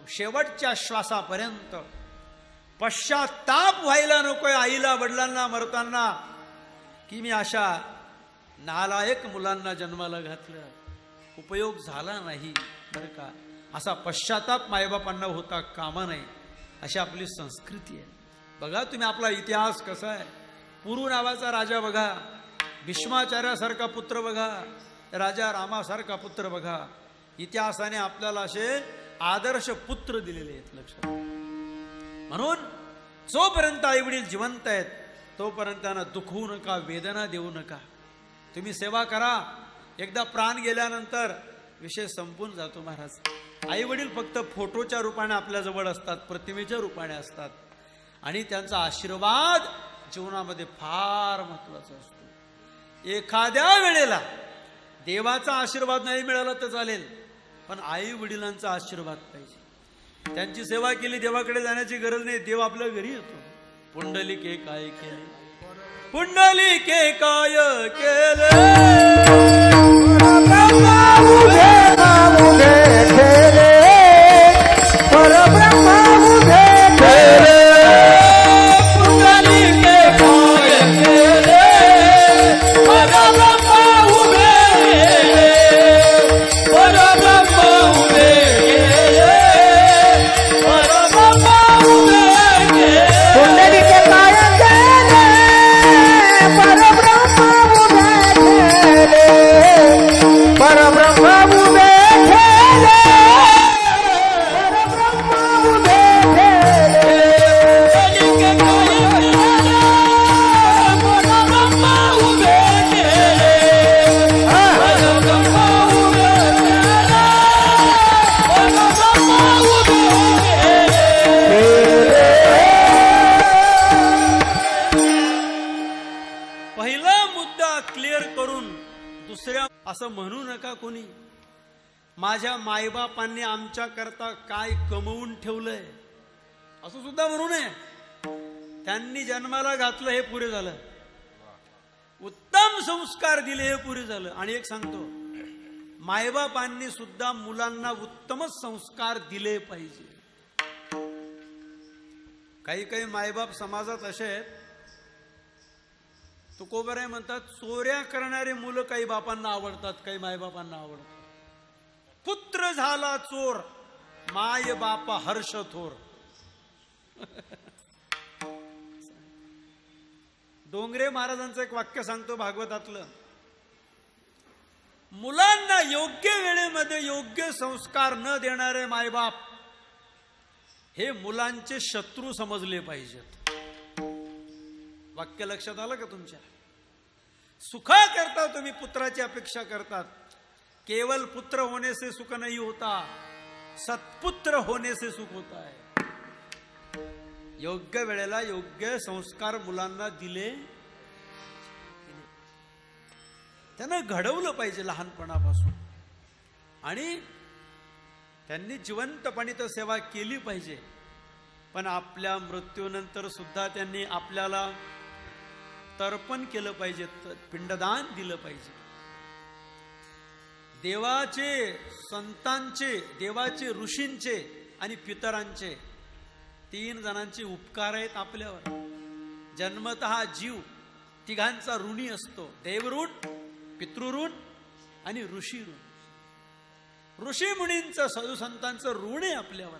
शेवटच्या श्वासापर्यंत पश्चाताप व्हायला नकोय आईला वडिलांना मरताना, की मी अशा नालायक मुलांना जन्माला घातलं, उपयोग झाला नाही बरं का, असा पश्चाताप मायबापांना होता कामा नये. अशी आपली संस्कृती आहे. बघा तुम्ही आपला इतिहास कसा आहे. पुरू नावाचा राजा बघा, भीष्माचार्यासारखा पुत्र बघा, राजा रामासारखा पुत्र बघा. इतिहासाने आपल्याला असे आदर्श पुत्र दिलेले आहेत. लक्षात. म्हणून जोपर्यंत आई वडील जिवंत आहेत तोपर्यंत त्यांना दुखवू नका, वेदना देऊ नका. तुम्ही सेवा करा. एकदा प्राण गेल्यानंतर विषय संपून जातो महाराज. आई वडील फक्त फोटोच्या रूपाने आपल्या जवळ असतात, प्रतिमेच्या रूपाने असतात, आणि त्यांचा आशीर्वाद जीवनामध्ये फार महत्वाचा असतो. एखाद्या वेळेला देवाचा आशीर्वाद नाही मिळाला तर चालेल, पण आई वडिलांचा आशीर्वाद पाहिजे. त्यांची सेवा केली, देवाकडे जाण्याची गरज नाही, देव आपल्या घरी येतो. पुंडलिके काय केले, पुंडलिके काय केले, परब्रह्मा उभे ठेले, पुंडलिके काय केले, परब्रह्मा उभे केले, परब्रह्मा उभे केले, परब्रह्मा उभे केले. पुंडलिके काय केले, परब्रह्मा उभे ठेले, परब्रह्मा उभे ठेले, परब्रह्मा उभे ठेले. पुंडलिके काय केले, परब्रह्मा उभे केले, परब्रह्मा उभे केले, परब्रह्मा उभे केले. पहिला मुद्दा क्लिअर करून दुसऱ्या असं म्हणू नका कोणी, माझ्या मायबापांनी आमच्या करता काय कमवून ठेवलंय असं सुद्धा म्हणू नये. त्यांनी जन्माला घातलं हे पुरे झालं, उत्तम संस्कार दिले हे पुरे झालं. आणि एक सांगतो, मायबापांनी सुद्धा मुलांना उत्तमच संस्कार दिले पाहिजे. काही काही मायबाप समाजात असे आहेत, तुकोबराय म्हणतात, चोऱ्या करणारे मुलं काही बापांना आवडतात, काही मायबापांना आवडतात. पुत्र झाला चोर, माय बापा हर्ष थोर. डोंगरे महाराजांचं एक वाक्य सांगतो भागवतातलं, मुलांना योग्य वेळेमध्ये योग्य संस्कार न देणारे मायबाप हे मुलांचे शत्रू समजले पाहिजेत. वाक्य लक्षात आलं का तुमच्या? सुखा करता तुम्ही पुत्राची अपेक्षा करतात, केवल पुत्र होने से सुख नहीं होता, सत्पुत्र होने से सुख होता है. योग्य वेळेला योग्य संस्कार मुलांना दिले, त्यांना घडवलं पाहिजे लहानपणापासून, आणि त्यांनी जिवंतपणे तर सेवा केली पाहिजे. पण आपल्या मृत्यूनंतर सुद्धा त्यांनी आपल्याला तर्पण केलं पाहिजे, पिंडदान दिलं पाहिजे. देवाचे, संतांचे, देवाचे, ऋषींचे आणि पितरांचे 3 जणांचे उपकार आहेत आपल्यावर. जन्मतः जीव तिघांचा ऋणी असतो, देवऋण, पितृऋण आणि ऋषी ऋण. ऋषी मुनींचं, साधुसंतांचं ऋण आहे आपल्यावर.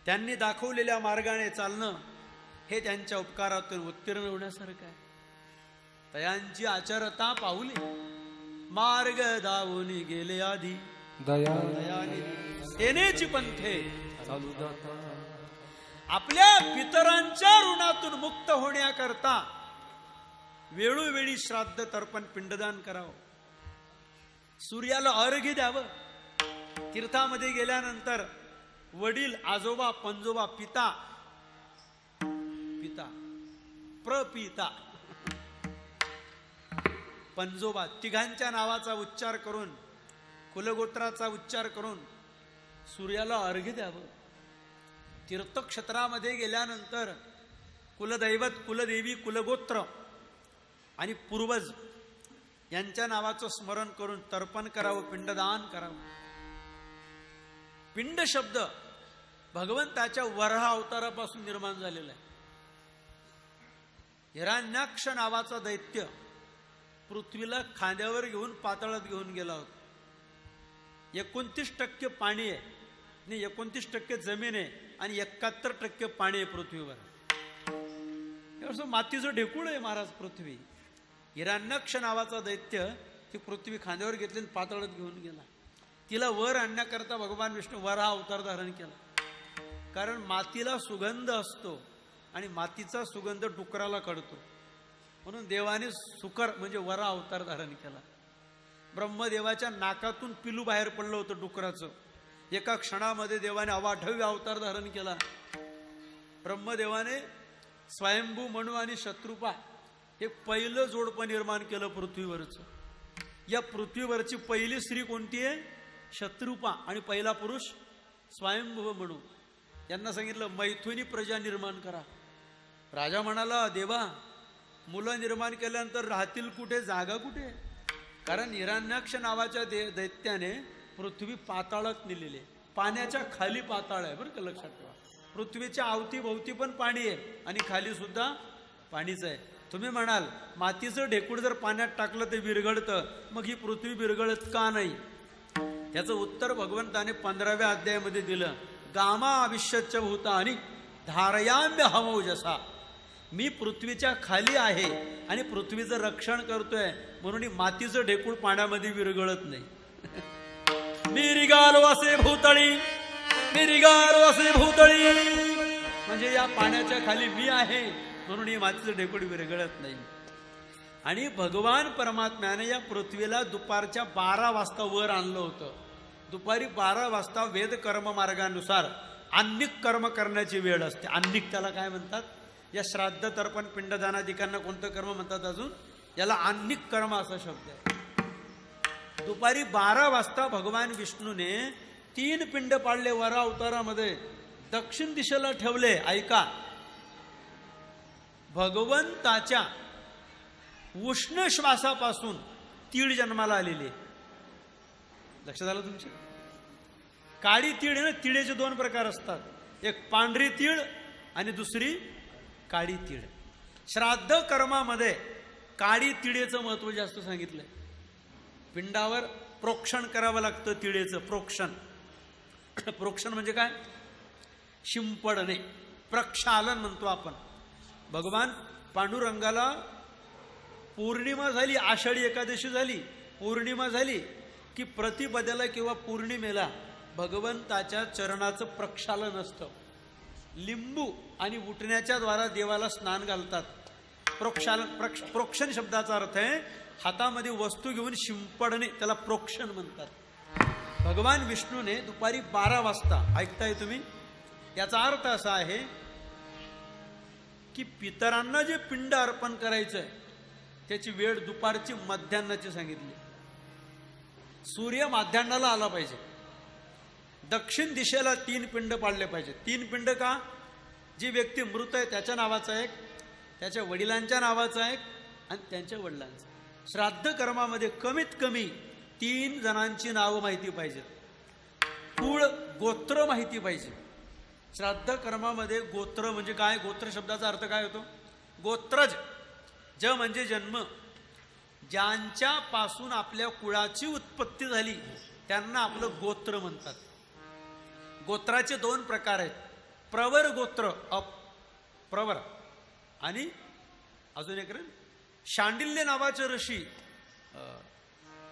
त्यांनी दाखवलेल्या मार्गाने चालणं हे त्यांच्या उपकारातून उत्तीर्ण होण्यासारखं आहे. तयांची आचरता पाहुली, मार्ग दावून गेले आधी, दयाने सेनेची पंथे चालू जाता. आपल्या पितरांच्या ऋणातून मुक्त होण्याकरता वेळोवेळी श्राद्ध, तर्पण, पिंडदान करावं. सूर्याला अर्घ्य द्यावं. तीर्थामध्ये गेल्यानंतर वडील, आजोबा, पंजोबा, पिता, पिता, प्रपिता, पंजोबा तिघांच्या नावाचा उच्चार करून, कुलगोत्राचा उच्चार करून सूर्याला अर्घ्य द्यावं. तीर्थक्षेत्रामध्ये गेल्यानंतर कुलदैवत, कुलदेवी, कुलगोत्र आणि पूर्वज यांच्या नावाचं स्मरण करून तर्पण करावं, पिंडदान करावं. पिंड शब्द भगवंताच्या वराह अवतारापासून निर्माण झालेला आहे. हिरण्याक्ष नावाचा दैत्य पृथ्वीला खांद्यावर घेऊन पाताळात घेऊन गेला होता. 29% पाणी आहे आणि 29% जमीन आहे आणि 71% पाणी आहे पृथ्वीवर. असं मातीचं ढेकूळ आहे महाराज पृथ्वी. हिरण्यक्ष नावाचा दैत्य ती पृथ्वी खांद्यावर घेतली आणि पाताळात घेऊन गेला. तिला वर आणण्याकरता भगवान विष्णू वराह अवतार धारण केला. कारण मातीला सुगंध असतो आणि मातीचा सुगंध डुकराला कळतो, म्हणून देवाने सुकर म्हणजे वराह अवतार धारण केला. ब्रह्मदेवाच्या नाकातून पिलू बाहेर पडलं होतं डुकराचं. एका क्षणामध्ये देवाने अवाढव्य अवतार धारण केला. ब्रह्मदेवाने स्वयंभू मनू आणि शत्रुपा हे पहिलं जोडपं निर्माण केलं पृथ्वीवरचं. या पृथ्वीवरची पहिली स्त्री कोणती आहे? शत्रुपा. आणि पहिला पुरुष स्वयंभू मनू. यांना सांगितलं मैथुनी प्रजा निर्माण करा. राजा म्हणाला, देवा मुलं निर्माण केल्यानंतर राहतील कुठे, जागा कुठे? कारण हिरण्याक्ष नावाच्या दैत्याने पृथ्वी पाताळात नेलेली आहे. पाण्याच्या खाली पाताळ आहे बरं का, लक्षात ठेवा. पृथ्वीच्या अवतीभोवती पण पाणी आहे आणि खाली सुद्धा पाणीच आहे. तुम्ही म्हणाल मातीचं ढेकूळ जर पाण्यात टाकलं ते विरघळतं, मग ही पृथ्वी विरघळत का नाही? याचं उत्तर भगवंताने 15व्या अध्यायामध्ये दिलं. गामा आविष्यच्च भूतानि धारयाम्य हमौजसा. मी पृथ्वीच्या खाली आहे आणि पृथ्वीचं रक्षण करतोय, म्हणून मातीचं ढेकूळ पाण्यामध्ये विरघळत नाही. मिरिगाल वासे भूतळी, मिरिगाल वासे भूतळी, म्हणजे या पाण्याच्या खाली मी आहे म्हणून ही मातीचं ढेकूळ विरघळत नाही. आणि भगवान परमात्म्याने या पृथ्वीला दुपारच्या 12 वाजता वर आणलं होतं. दुपारी 12 वाजता वेद कर्म मार्गानुसार आन्निक कर्म करण्याची वेळ असते. आन्निक त्याला काय म्हणतात? या श्राद्ध तर्पण पिंडदानादिकांना कोणतं कर्म म्हणतात? अजून याला आन्निक कर्म असा शब्द आहे. दुपारी 12 वाजता भगवान विष्णूने 3 पिंड पाडले वराह अवतारामध्ये, दक्षिण दिशेला ठेवले. ऐका, भगवंताच्या उष्ण श्वासापासून तीळ जन्माला आलेली. लक्षात आलं तुमच्या? काळी तीळ आहे ना, तिळेचे 2 प्रकार असतात, एक पांढरी तीळ आणि दुसरी काळी तीळ. श्राद्ध कर्मामध्ये काळी तिळेचं महत्व जास्त सांगितलंय. पिंडावर प्रोक्षण करावं लागतं तिळेचं. प्रोक्षण, प्रोक्षण म्हणजे काय? शिंपडणे, प्रक्षालन म्हणतो आपण. भगवान पांडुरंगाला पौर्णिमा झाली, आषाढी एकादशी झाली, पौर्णिमा झाली की प्रतिपदेला किंवा पौर्णिमेला भगवंताच्या चरणाचं प्रक्षालन असतं. लिंबू आणि उठण्याच्या द्वारा देवाला स्नान घालतात. प्रोक्षालन, प्रोक्षण शब्दाचा अर्थ आहे हातामध्ये वस्तू घेऊन शिंपडणे, त्याला प्रोक्षण म्हणतात. भगवान विष्णूने दुपारी 12 वाजता, ऐकताय तुम्ही, याचा अर्थ असा आहे की पितरांना जे पिंड अर्पण करायचंय त्याची वेळ दुपारची मध्यान्नाची सांगितली. सूर्य मध्यान्नाला आला पाहिजे. दक्षिण दिशेला 3 पिंड पाडले पाहिजे. 3 पिंड का? जी व्यक्ती मृत आहे त्याच्या नावाचा एक, त्याच्या वडिलांच्या नावाचा एक आणि त्यांच्या वडिलांचा. श्राद्ध कर्मामध्ये कमीत कमी 3 जणांची नावं माहिती पाहिजेत. कुळ गोत्र माहिती पाहिजे. श्राद्ध कर्मामध्ये गोत्र म्हणजे काय? गोत्र शब्दाचा अर्थ काय होतो? गोत्रज, ज म्हणजे जन्म. ज्यांच्या पासून आपल्या कुळाची उत्पत्ती झाली त्यांना आपलं गोत्र म्हणतात. गोत्राचे 2 प्रकार आहेत, प्रवर गोत्र, प्रवर, आणि अजून एक शांडिल्य नावाचे ऋषी.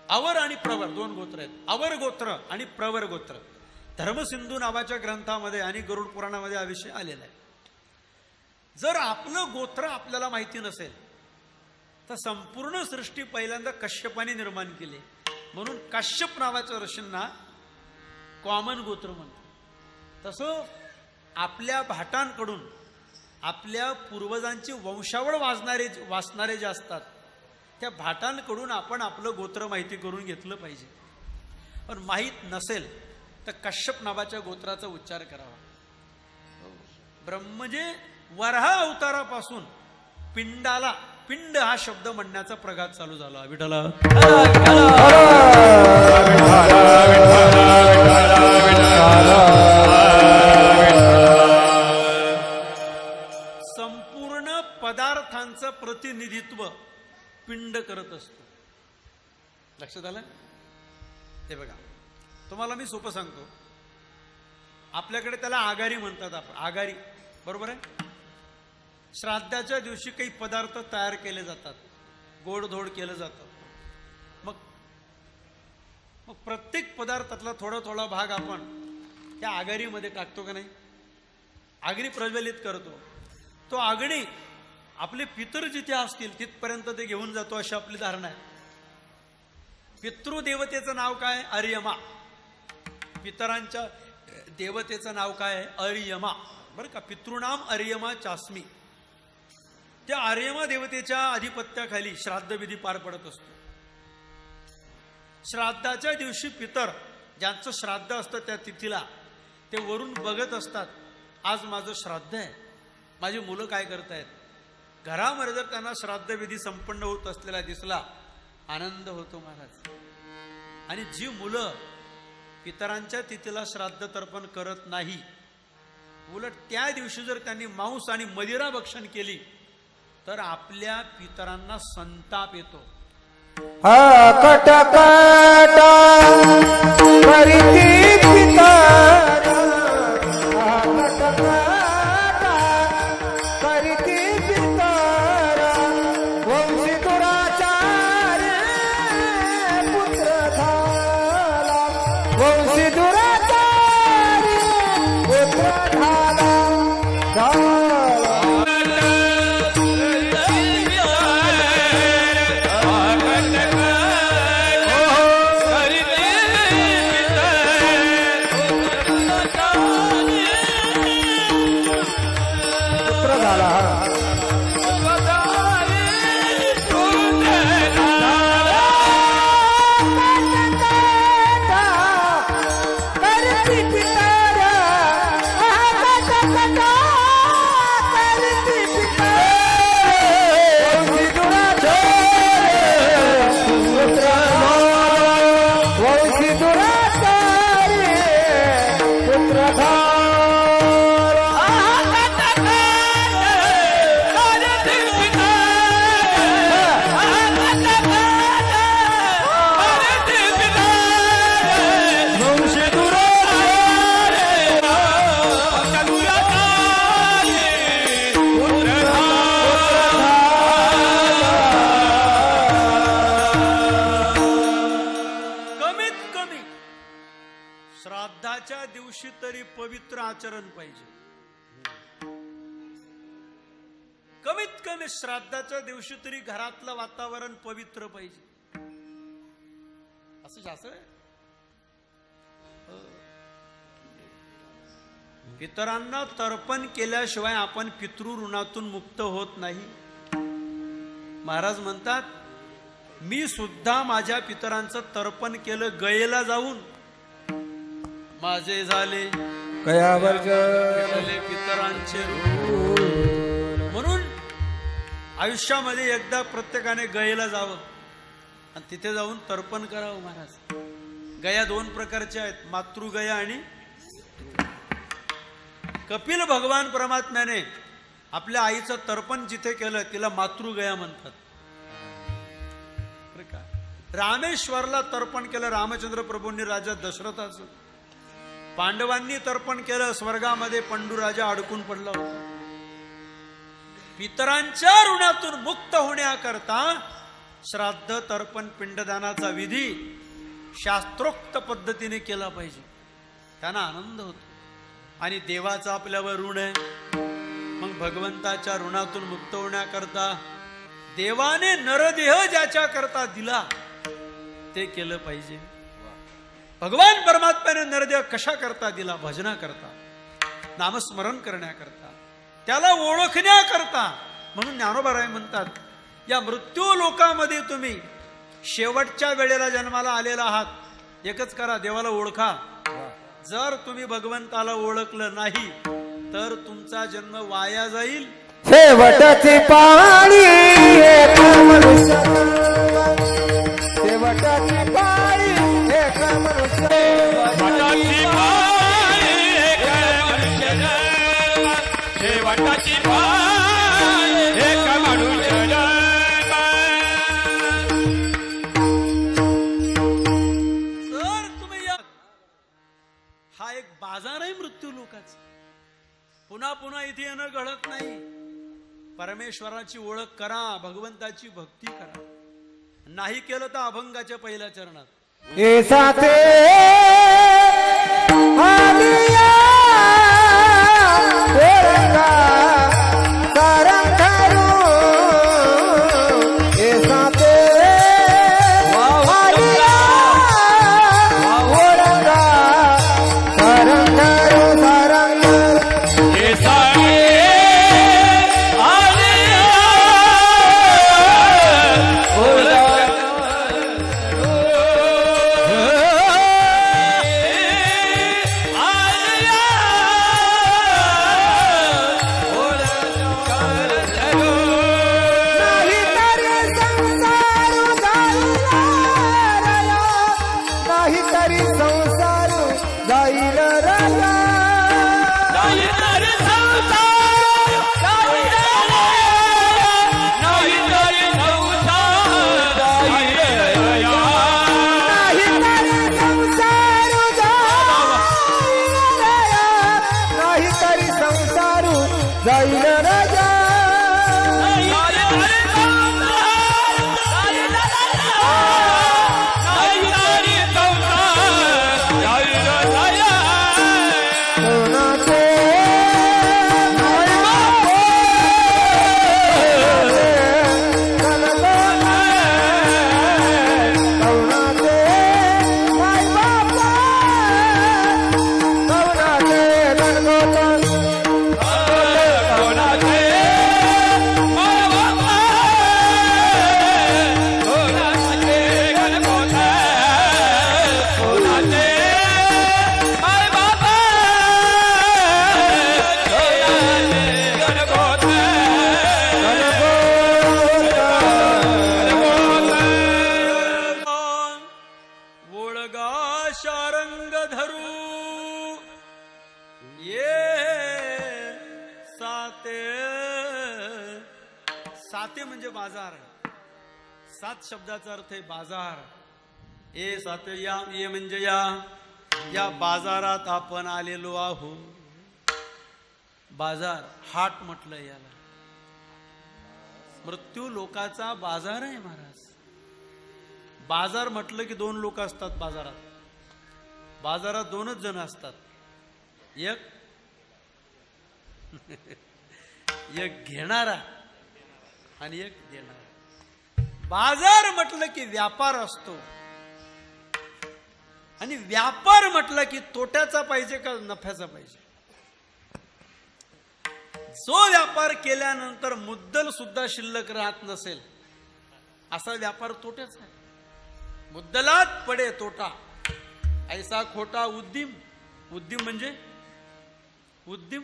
अवर आणि प्रवर 2 गोत्र आहेत. अवर गोत्र आणि प्रवर गोत्र. धर्मसिंधू नावाच्या ग्रंथामध्ये आणि गरुड पुराणामध्ये हा विषय आलेला आहे. जर आपलं गोत्र आपल्याला माहिती नसेल तर संपूर्ण सृष्टी पहिल्यांदा कश्यपाने निर्माण केली, म्हणून काश्यप नावाच्या ऋषींना कॉमन गोत्र म्हणतात. तसं आपल्या भाटांकडून आपल्या पूर्वजांची वंशावळ वाचणारे जे असतात त्या भाटांकडून आपण आपलं गोत्र माहिती करून घेतलं पाहिजे. पण माहीत नसेल तर कश्यप नावाच्या गोत्राचा उच्चार करावा. म्हणजे वराह अवतारापासून पिंडाला, पिंड हा शब्द म्हणण्याचा प्रघात चालू झाला. विठ्ठला संपूर्ण पदार्थांचं प्रतिनिधित्व पिंड करत असतो. लक्षात आलं? ते बघा, तुम्हाला मी सोपं सांगतो. आपल्याकडे त्याला आगारी म्हणतात आपण, आगारी, बरोबर आहे? श्राद्धाच्या दिवशी काही पदार्थ तयार केले जातात, गोडधोड केलं जातं. मग प्रत्येक पदार्थातला थोडा थोडा भाग आपण त्या आघाडीमध्ये टाकतो का नाही? आगरी प्रज्वलित करतो. तो आगणी आपले पितर जिथे असतील तिथपर्यंत ते घेऊन जातो अशी आपली धारणा आहे. पितृदेवतेचं नाव काय? अर्यमा. पितरांच्या देवतेचं नाव काय आहे? अर्यमा. बरं का? पितृनाम अर्यमा चास्मी. त्या अर्यमा देवतेच्या अधिपत्याखाली श्राद्धविधी पार पडत असतो. श्राद्धाच्या दिवशी पितर ज्यांचं श्राद्ध असतं त्या तिथीला ते वरून बघत असतात, आज माझं श्राद्ध आहे, माझी मुलं काय करतायत. घरामध्ये जर त्यांना श्राद्धविधी संपन्न होत असलेला दिसला, आनंद होतो महाराज. आणि जी मुलं पितरांच्या तिथीला श्राद्ध तर्पण करत नाही, उलट त्या दिवशी जर त्यांनी मांस आणि मदिरा भक्षण केली तर आपल्या पितरांना संताप येतो. कट कट करीती पितर, कट कट करीती पितर, वंशी दुराचार पुत्र झाला, वंशी दुराचार पुत्र झाला. श्राद्धाच्या दिवशी तरी पवित्र आचरण पाहिजे. कमीत कमी श्राद्धाच्या दिवशी तरी घरातलं वातावरण पवित्र पाहिजे. असं शास्त्र आहे. पितरांना तर्पण केल्याशिवाय आपण पितृऋणातून मुक्त होत नाही. महाराज म्हणतात, मी सुद्धा माझ्या पितरांचं तर्पण केलं, गयेला जाऊन माझे झाले कयावर पितरांचे ऋण. म्हणून आयुष्यामध्ये एकदा प्रत्येकाने गयेला जावं आणि तिथे जाऊन तर्पण करावं. महाराज, गया दोन प्रकारच्या आहेत, मातृगया आणि कपिल भगवान परमात्म्याने आपल्या आईचं तर्पण जिथे केलं तिला मातृगया म्हणतात. रामेश्वरला तर्पण केलं रामचंद्र प्रभूंनी राजा दशरथाचं. पांडवांनी तर्पण केलं, स्वर्गामध्ये पंडू राजा अडकून पडला होता. पितरांच्या ऋणातून मुक्त होण्याकरता श्राद्ध तर्पण पिंडदानाचा विधी शास्त्रोक्त पद्धतीने केला पाहिजे. त्यांना आनंद होतो. आणि देवाचा आपल्यावर ऋण आहे, मग भगवंताच्या ऋणातून मुक्त होण्याकरता देवाने नरदेह ज्याच्या करता दिला ते केलं पाहिजे. भगवान परमात्म्याने नरदेह कशा करता दिला? भजना करता, नामस्मरण करण्याकरता, त्याला ओळखण्याकरता. म्हणून ज्ञानोबाराय म्हणतात, या मृत्यू लोकामध्ये तुम्ही शेवटच्या वेळेला जन्माला आलेला आहात, एकच करा, देवाला ओळखा. जर तुम्ही भगवंताला ओळखलं नाही तर तुमचा जन्म वाया जाईल. शेवटची पाळी एक मनुष्य, शेवटची पाळी एक मनुष्य, शेवटाची पाळी एक मनुष्य, शेवटाची पाळी एक मनुष्य. तर तुम्ही हा एक बाजार आहे मृत्यू लोकांचा. पुन्हा पुन्हा इथे येणं घडत नाही. परमेश्वराची ओळख करा, भगवंताची भक्ती करा. नाही केलं तर अभंगाच्या पहिल्या चरणात ऐसा ते आलिया ओळखा तरंगरू ऐसा ते आलिया ओळखा तरंगरू ऐसा साते म्हणजे बाजार. सात शब्दाचा अर्थ आहे बाजार. ए साते या, ये म्हणजे या बाजारात आपण आलेलो आहोत. बाजार हाट म्हटलं याला. मृत्यू लोकाचा बाजार आहे महाराज. बाजार म्हटलं की दोन लोक असतात बाजारात. बाजारात दोनच जण असतात, एक घेणारा आणि एक देणारा. बाजार म्हटलं की व्यापार असतो, आणि व्यापार म्हटलं की तोट्याचा पाहिजे का नफ्याचा पाहिजे. जो व्यापार केल्यानंतर मुद्दल सुद्धा शिल्लक राहत नसेल असा व्यापार तोट्याचा आहे. मुद्दलात पडे तोटा ऐसा खोटा उद्दिम. उद्दिम म्हणजे उद्दिम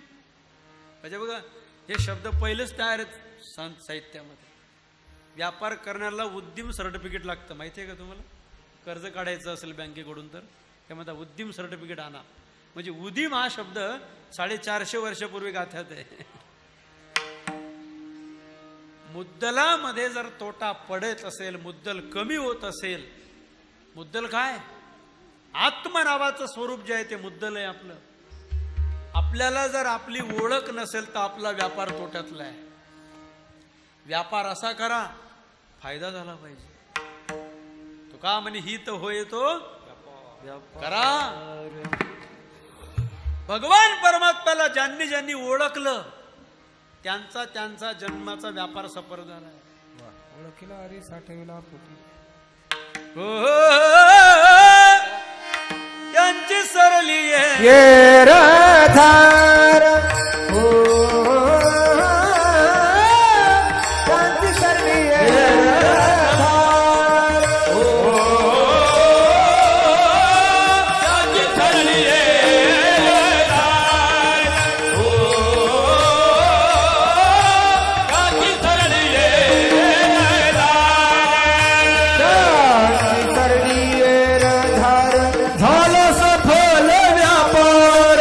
म्हणजे बघा हे शब्द पहिलेच तयार आहेत संत साहित्यामध्ये. व्यापार करण्याला उद्दिम सर्टिफिकेट लागतं, माहिती आहे का तुम्हाला. कर्ज काढायचं असेल बँकेकडून तर ते म्हणतात उद्दिम सर्टिफिकेट आणा. म्हणजे उदिम हा शब्द 450 वर्षापूर्वी गाथ्यात आहे. मुद्दलामध्ये जर तोटा पडत असेल, मुद्दल कमी होत असेल, मुद्दल काय आत्म नावाचं स्वरूप जे आहे ते मुद्दल आहे आपलं. आपल्याला जर आपली ओळख नसेल तर आपला व्यापार तोट्यातला आहे. व्यापार असा करा फायदा झाला पाहिजे. तो का म्हणे ही तर होय तो करा. भगवान परमात्म्याला ज्यांनी ज्यांनी ओळखलं त्यांचा त्यांचा जन्माचा व्यापार सफर झाला. ओळखीला हरी साठविला पोटी. त्यांची सरली ये रधार त्यांची सरली झालं सफल व्यापार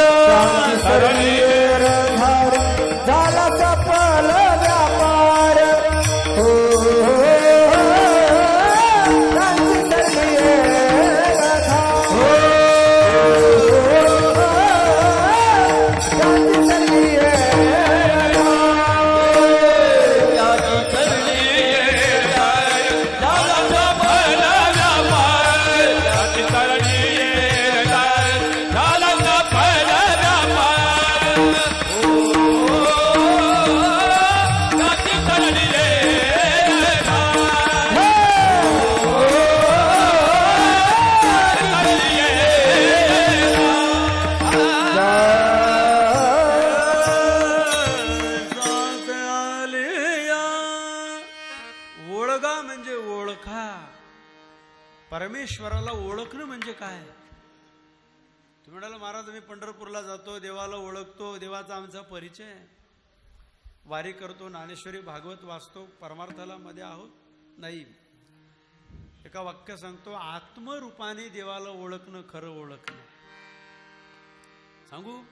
परमेश्वराला ओळखणं म्हणजे काय? तुम्ही म्हणाला महाराज मी पंढरपूरला जातो, देवाला ओळखतो, देवाचा आमचा परिचय आहे, वारी करतो, ज्ञानेश्वरी भागवत वाचतो, परमार्थाला मध्ये आहोत. नाही, एका वाक्य सांगतो, आत्मरूपाने देवाला ओळखणं खरं ओळखणं. सांगू,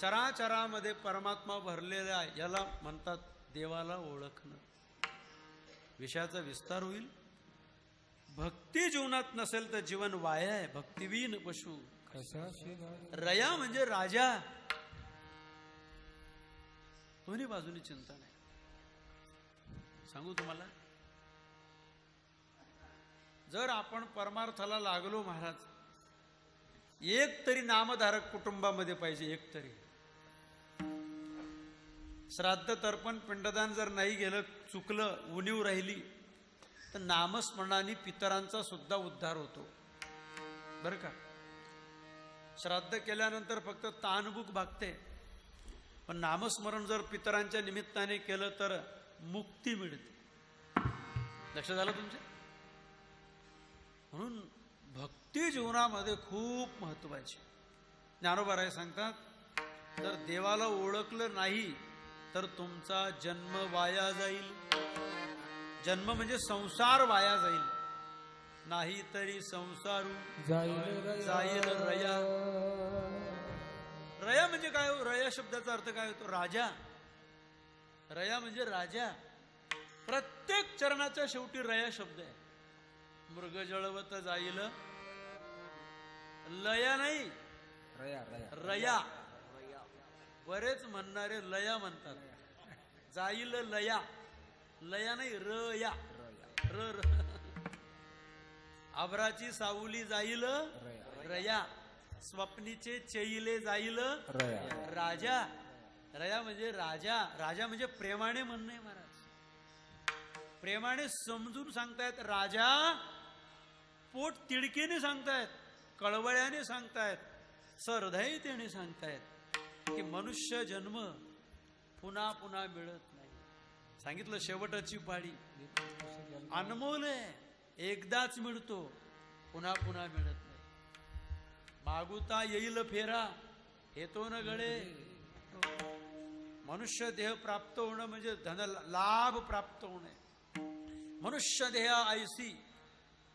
चराचरामध्ये परमात्मा भरलेला आहे, याला म्हणतात देवाला ओळखणं. विषयाचा विस्तार होईल. भक्ती जीवनात नसेल तर जीवन वाया आहे. भक्तिवीन पशु रया म्हणजे राजा. दोन्ही बाजूनी चिंता नाही. सांगू तुम्हाला, जर आपण परमार्थाला लागलो महाराज, एक तरी नामधारक कुटुंबामध्ये पाहिजे. एक तरी श्राद्ध तर्पण पिंडदान जर नाही गेलं, चुकलं, उणीव राहिली, तर नामस्मरणाने पितरांचा सुद्धा उद्धार होतो बरं का. श्राद्ध केल्यानंतर फक्त तानभूक भागते, पण नामस्मरण जर पितरांच्या निमित्ताने केलं तर मुक्ती मिळते. लक्षात झालं तुमच्या? म्हणून भक्ती जीवनामध्ये खूप महत्वाची. ज्ञानोबा सांगतात, जर देवाला ओळखलं नाही तर तुमचा जन्म वाया जाईल. जन्म म्हणजे संसार वाया जाईल. नाही तरी संसारू जाईल रया. रया म्हणजे काय हो? रया शब्दाचा अर्थ काय होतो? राजा. रया म्हणजे राजा. प्रत्येक चरणाच्या शेवटी रया शब्द आहे. मृग जळवत जाईल लया नाही, रया. बरेच म्हणणारे लया म्हणतात, जाईल लया. लया नाही, रया. र. आभराची सावली जाईल रया. स्वप्नीचे चेईले जाईल राजा. रया म्हणजे राजा. राजा म्हणजे प्रेमाने म्हणणे महाराज. प्रेमाने समजून सांगतायत राजा. पोट तिडकीने सांगतायत, कळवळ्याने सांगतायत, सहृदयतेने सांगतायत की मनुष्य जन्म पुन्हा पुन्हा मिळत नाही. सांगितलं शेवटची पाळी अनमोल आहे, एकदाच मिळतो, पुन्हा पुन्हा मिळत नाही. मागुता येईल फेरा, येतो न गळे. मनुष्य देह प्राप्त होणं म्हणजे धन लाभ प्राप्त होणे. मनुष्य देह ऐसी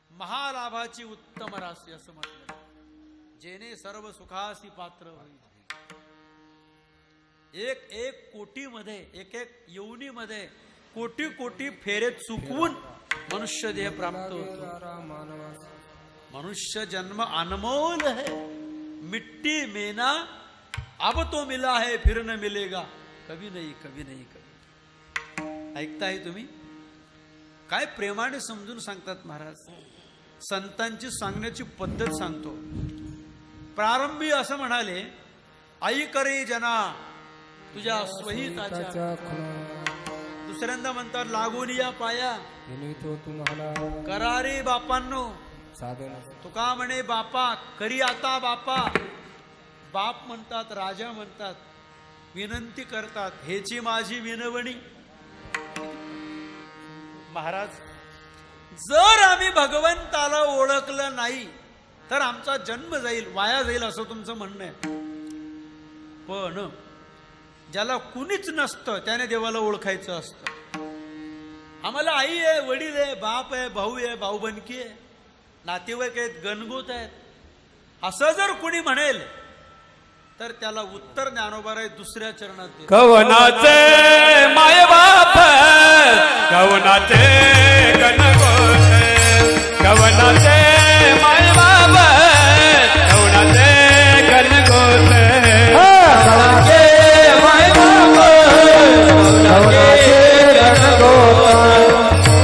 महालाभाची उत्तम राशी असं म्हटलं, जेने सर्व सुखासी पात्र होईल. एक एक कोटीमध्ये, एक एक योनीमध्ये कोटी कोटी फेरे चुकवून मनुष्य देह प्राप्त होतो. मनुष्य जन्म अनमोल है, मिट्टी मेना अब तो मिला है फिर न मिलेगा, कभी नहीं कभी नहीं कभी. ऐकताय तुम्ही? काय प्रेमाने समजून सांगतात महाराज. संतांची सांगण्याची पद्धत सांगतो. प्रारंभी असं म्हणाले, आई करे जना तुझ्या स्वहिताच्या. दुसऱ्यांदा म्हणतात लागून या पाया करारे बापांनो. तुका म्हणे बापा करी आता बापा. बाप म्हणतात, राजा म्हणतात, विनंती करतात, हेची माझी विनवणी. महाराज, जर आम्ही भगवंताला ओळखलं नाही तर आमचा जन्म जाईल, वाया जाईल असं तुमचं म्हणणं आहे. पण ज्याला कुणीच नसतं त्याने देवाला ओळखायचं असतं. आम्हाला आई आहे, वडील आहे, बाप आहे, भाऊ आहे, भाऊबंदकी आहे, नातेवाईक आहेत, गणगोत आहेत, असं जर कुणी म्हणेल तर त्याला उत्तर ज्ञानोबा दुसऱ्या चरणात. कवनाचे माय बाप, कवनाचे गणगोत, कवनाचे माय बाप, कवनाचे गणगोत, कवनाचे माय बाप, कवनाचे गणगोत,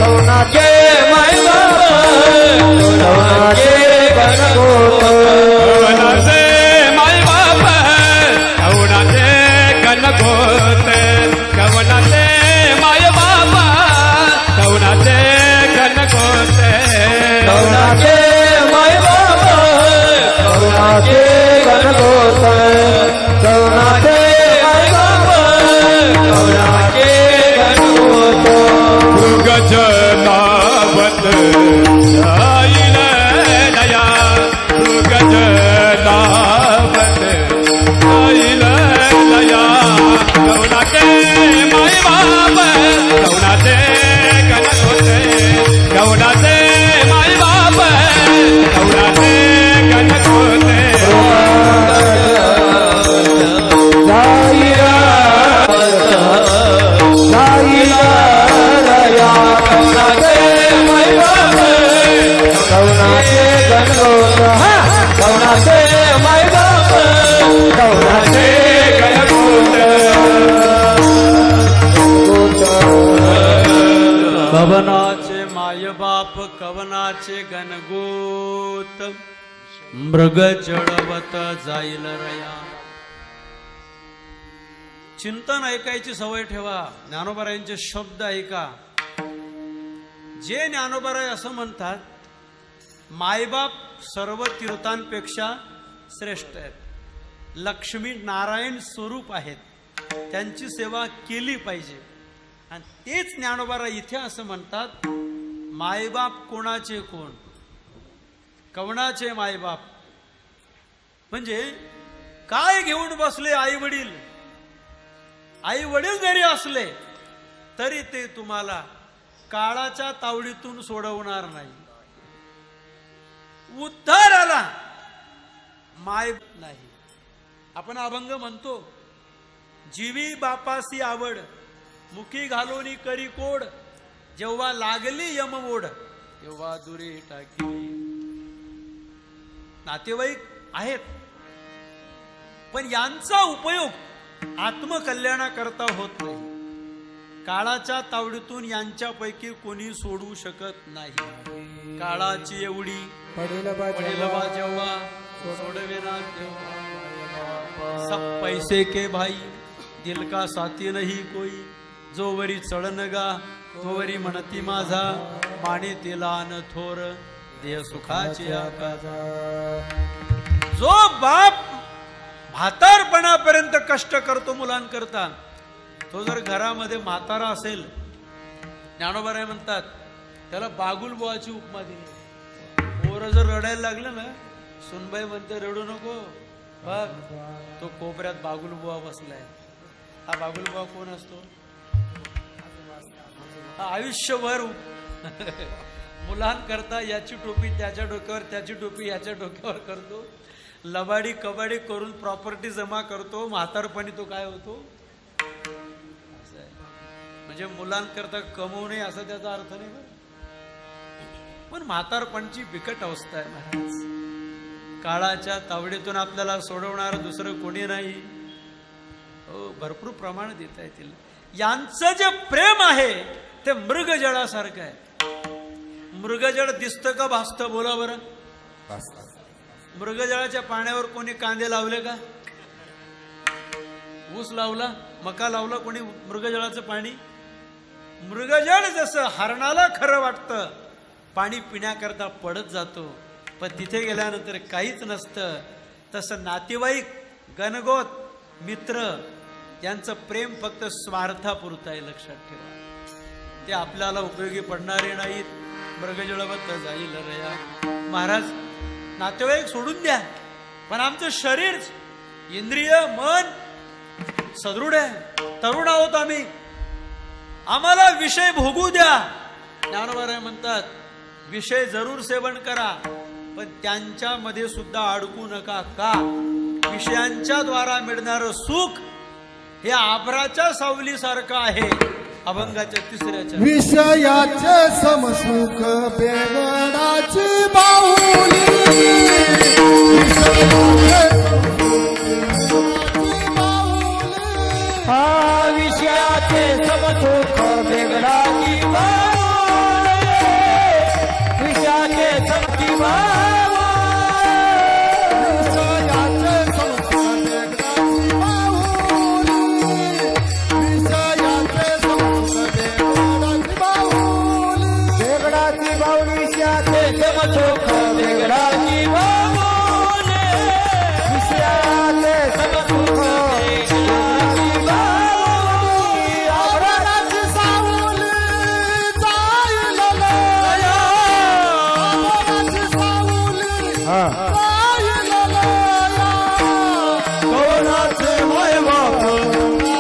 कवनाचे माय बाप, कवनाचे गणगोत, कवनाचे माय बाप, कवनाचे गणगोत, कवनाचे माय बाबा, कवनाचे गणगोत, कवनाचे माय बाबा, कवनाचे गणगोत, कवनाचे माय बाबा, कवनाचे गणगोत. मृगजनावत जाईल कवनाचे मायबाप कवनाचे गणगोत मृग जळवत जाईल रया. चिंतन ऐकायची सवय ठेवा. ज्ञानोबारायांचे शब्द ऐका. जे ज्ञानोबाराय असं म्हणतात, मायबाप सर्व तीर्थांपेक्षा श्रेष्ठ आहेत, लक्ष्मी नारायण स्वरूप आहेत, त्यांची सेवा केली पाहिजे. आणि तेच ज्ञानोबाराय इथे असं म्हणतात, मायबाप कोणाचे कोण, कवनाचे मायबाप. म्हणजे काय घेऊन बसले आई वडील, आई वडील जरी असले तरी ते तुम्हाला काळाच्या तावडीतून सोडवणार नाही. उद्धार आला माय नाही. आपण अभंग म्हणतो, जीवी बापासी आवड मुखी घालोनी करी कोड, जेव्हा लागली यमवोड तेव्हा दुरी टाकली. नातेवाईक आहेत, पण यांचा उपयोग आत्मकल्याणाकरता होत नाही. काळाच्या तावडीतून यांच्यापैकी कोणी सोडू शकत नाही. काळाची एवढी पडेल बा जेव्हा सोडवेना तेव्हा. सब पैसे के भाई दिल का साथी नाही कोई, जोवरी चढन गा तोवरी म्हणती माझा, माने तिला न थोर देह सुखाची आकाजा. जो बाप म्हातारपणापर्यंत कष्ट करतो मुलांकरता, तो जर घरामध्ये म्हातारा असेल, ज्ञानोबाराय म्हणतात त्याला बागुल बुवाची उपमा दिली. पोरं जर रडायला लागलं ना, सुनबाई म्हणते रडू नको, बघ तो कोपऱ्यात बागुल बुवा बसलाय. हा बागुल बुवा कोण असतो? हा आयुष्यभर मुलांकरता याची टोपी त्याच्या डोक्यावर, त्याची टोपी याच्या डोक्यावर करतो, लबाडी कबाडी करून प्रॉपर्टी जमा करतो. म्हातारपणी तो काय होतो? म्हणजे मुलांकरता कमवू नये असा त्याचा अर्थ नाही. पण म्हातारपणची बिकट अवस्था आहे महाराज. काळाच्या तावडीतून आपल्याला सोडवणार दुसरं कोणी नाही. हो, भरपूर प्रमाण देता येतील. यांचं जे प्रेम आहे ते मृगजळासारखं आहे. मृगजळ दिसतं का भासतं? बोला बरं. मृगजळाच्या पाण्यावर कोणी कांदे लावले का? ऊस लावला, मका लावला कोणी मृगजळाचं पाणी? मृगजळ जसं हरणाला खरं वाटतं, पाणी पिण्याकरता पडत जातो, पण तिथे गेल्यानंतर काहीच नसतं. तसं नातेवाईक, गणगोत, मित्र यांचं प्रेम फक्त स्वार्थापुरतं आहे. लक्षात ठेवा, ते आपल्याला उपयोगी पडणारे नाहीत. मृगजळवत जाईल रया. महाराज, नातेवाईक सोडून द्या, पण आमचं शरीर, इंद्रिय, मन सदृढ आहे. तरुण आहोत आम्ही, आम्हाला विषय भोगू द्या. ज्ञानोबाराय म्हणतात, विषय जरूर सेवन करा, पण त्यांच्यामध्ये सुद्धा अडकू नका. का? विषयांच्या द्वारा मिळणारं सुख हे आभराच्या सावलीसारखं आहे. अभंगाच्या तिसऱ्याच्या, विषयाचे समसुख बेगडाची बाहुली, हा विषयाचे समसुख बेगडाची बाहुली, विषयाचे समकी बाहुली, विषयाचे समसुख बेगडाची बाहुली, विषयाचे समसुख बेगडाची बाहुली, बेगडाची बाहुली, विषयाचे समसुख बेगडाची बाहुली, विषयाचे समसुख कोणाचे माय बाप कोणाचे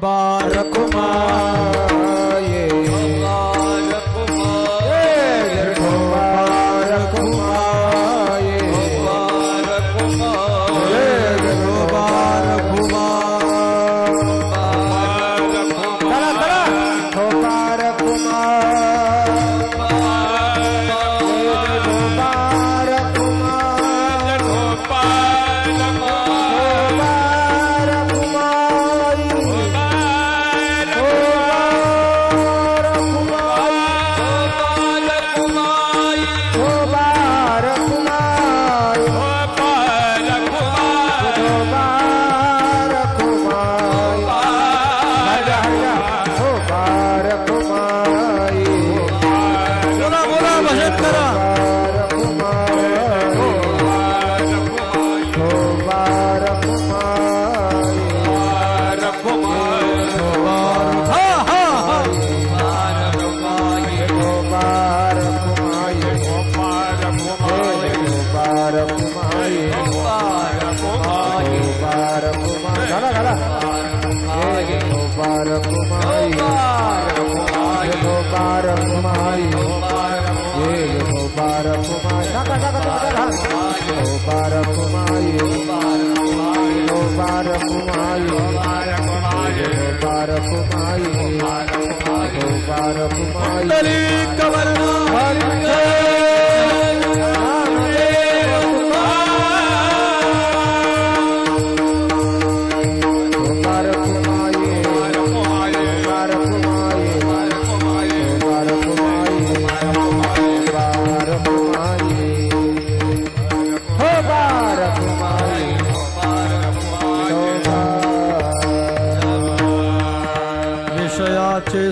रखुमाये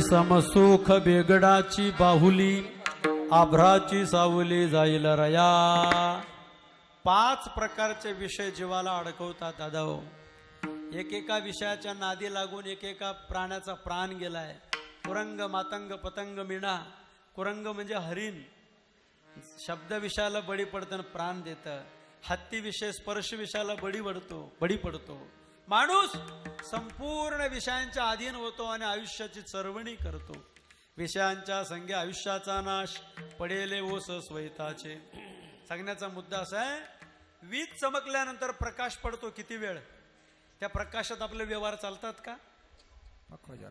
समसुख बेगडाची बाहुली आभ्राची सावली जाईल रया. 5 प्रकारचे विषय जीवाला अडकवतात दादा. एकेका विषयाच्या नादी लागून एकेका प्राण्याचा प्राण गेलाय. कुरंग मातंग पतंग मीणा. कुरंग म्हणजे हरिण, शब्द विषयाला बळी पडतं प्राण देतं. हत्ती विषय स्पर्श विषयाला बळी पडतो. माणूस संपूर्ण विषयांच्या अधीन होतो आणि आयुष्याची चरवणी करतो. विषयांच्या संगे आयुष्याचा नाश पडेले ओस स्वैताचे. सांगण्याचा मुद्दा असा आहे, वीज चमकल्यानंतर प्रकाश पडतो किती वेळ, त्या प्रकाशात आपले व्यवहार चालतात का?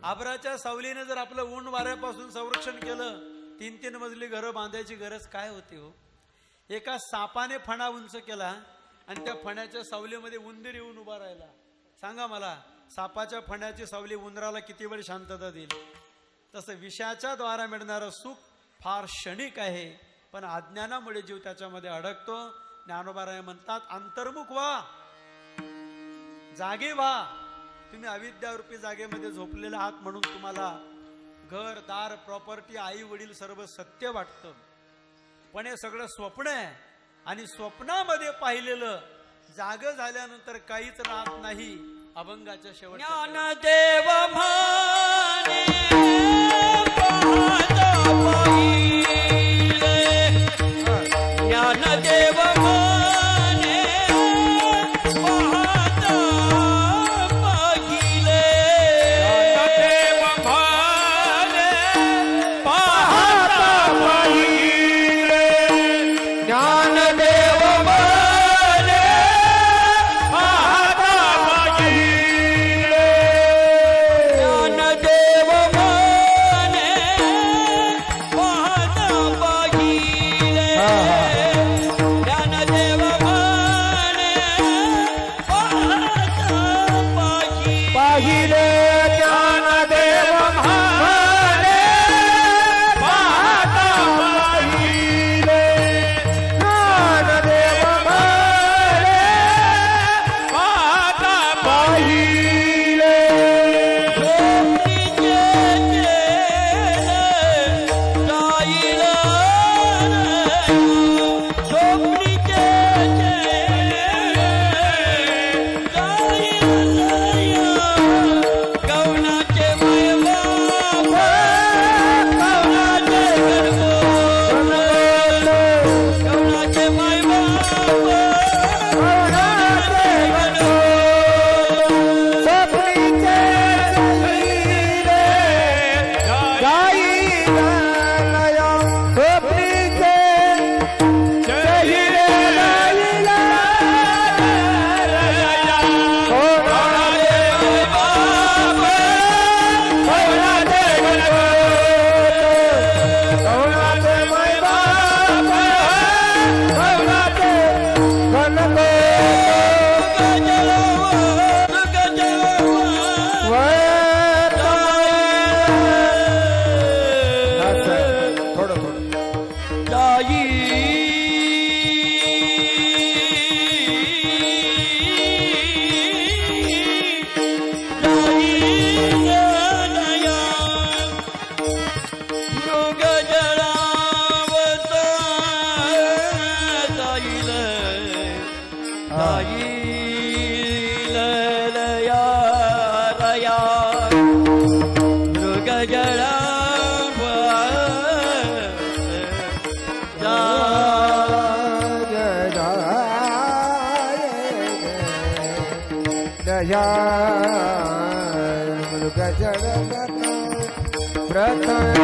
आभराच्या सावलीने जर आपलं ऊन वाऱ्यापासून संरक्षण केलं, 3-3 मजली घरं बांधायची गरज काय होती हो? एका सापाने फणा उंच केला आणि त्या फण्याच्या सावलीमध्ये उंदीर येऊन उभा राहिला. सांगा मला, सापाच्या फण्याची सावली उंदराला किती वेळ शांतता देईल? तसं विषयाच्या द्वारा मिळणारं सुख फार क्षणिक आहे, पण अज्ञानामुळे जीव त्याच्यामध्ये अडकतो. ज्ञानोबाराय म्हणतात, अंतर्मुख व्हा, जागे व्हा. तुम्ही अविद्यारूपी जागेमध्ये झोपलेले आहात म्हणून तुम्हाला घर दार प्रॉपर्टी आई वडील सर्व सत्य वाटतं, पण हे सगळं स्वप्न आहे. आणि स्वप्नामध्ये पाहिलेलं जाग झाल्यानंतर काहीच राहत नाही. अभंगाच्या शेवट ज्ञानदेव भाने पाहता पाहिले, ज्ञानदेव भाने पाहता पाहिले, ज्ञानदेव भाने पाहता पाहिले, ज्ञानदेव भाने पाहता पाहिले. दया मृग जड़ प्रथम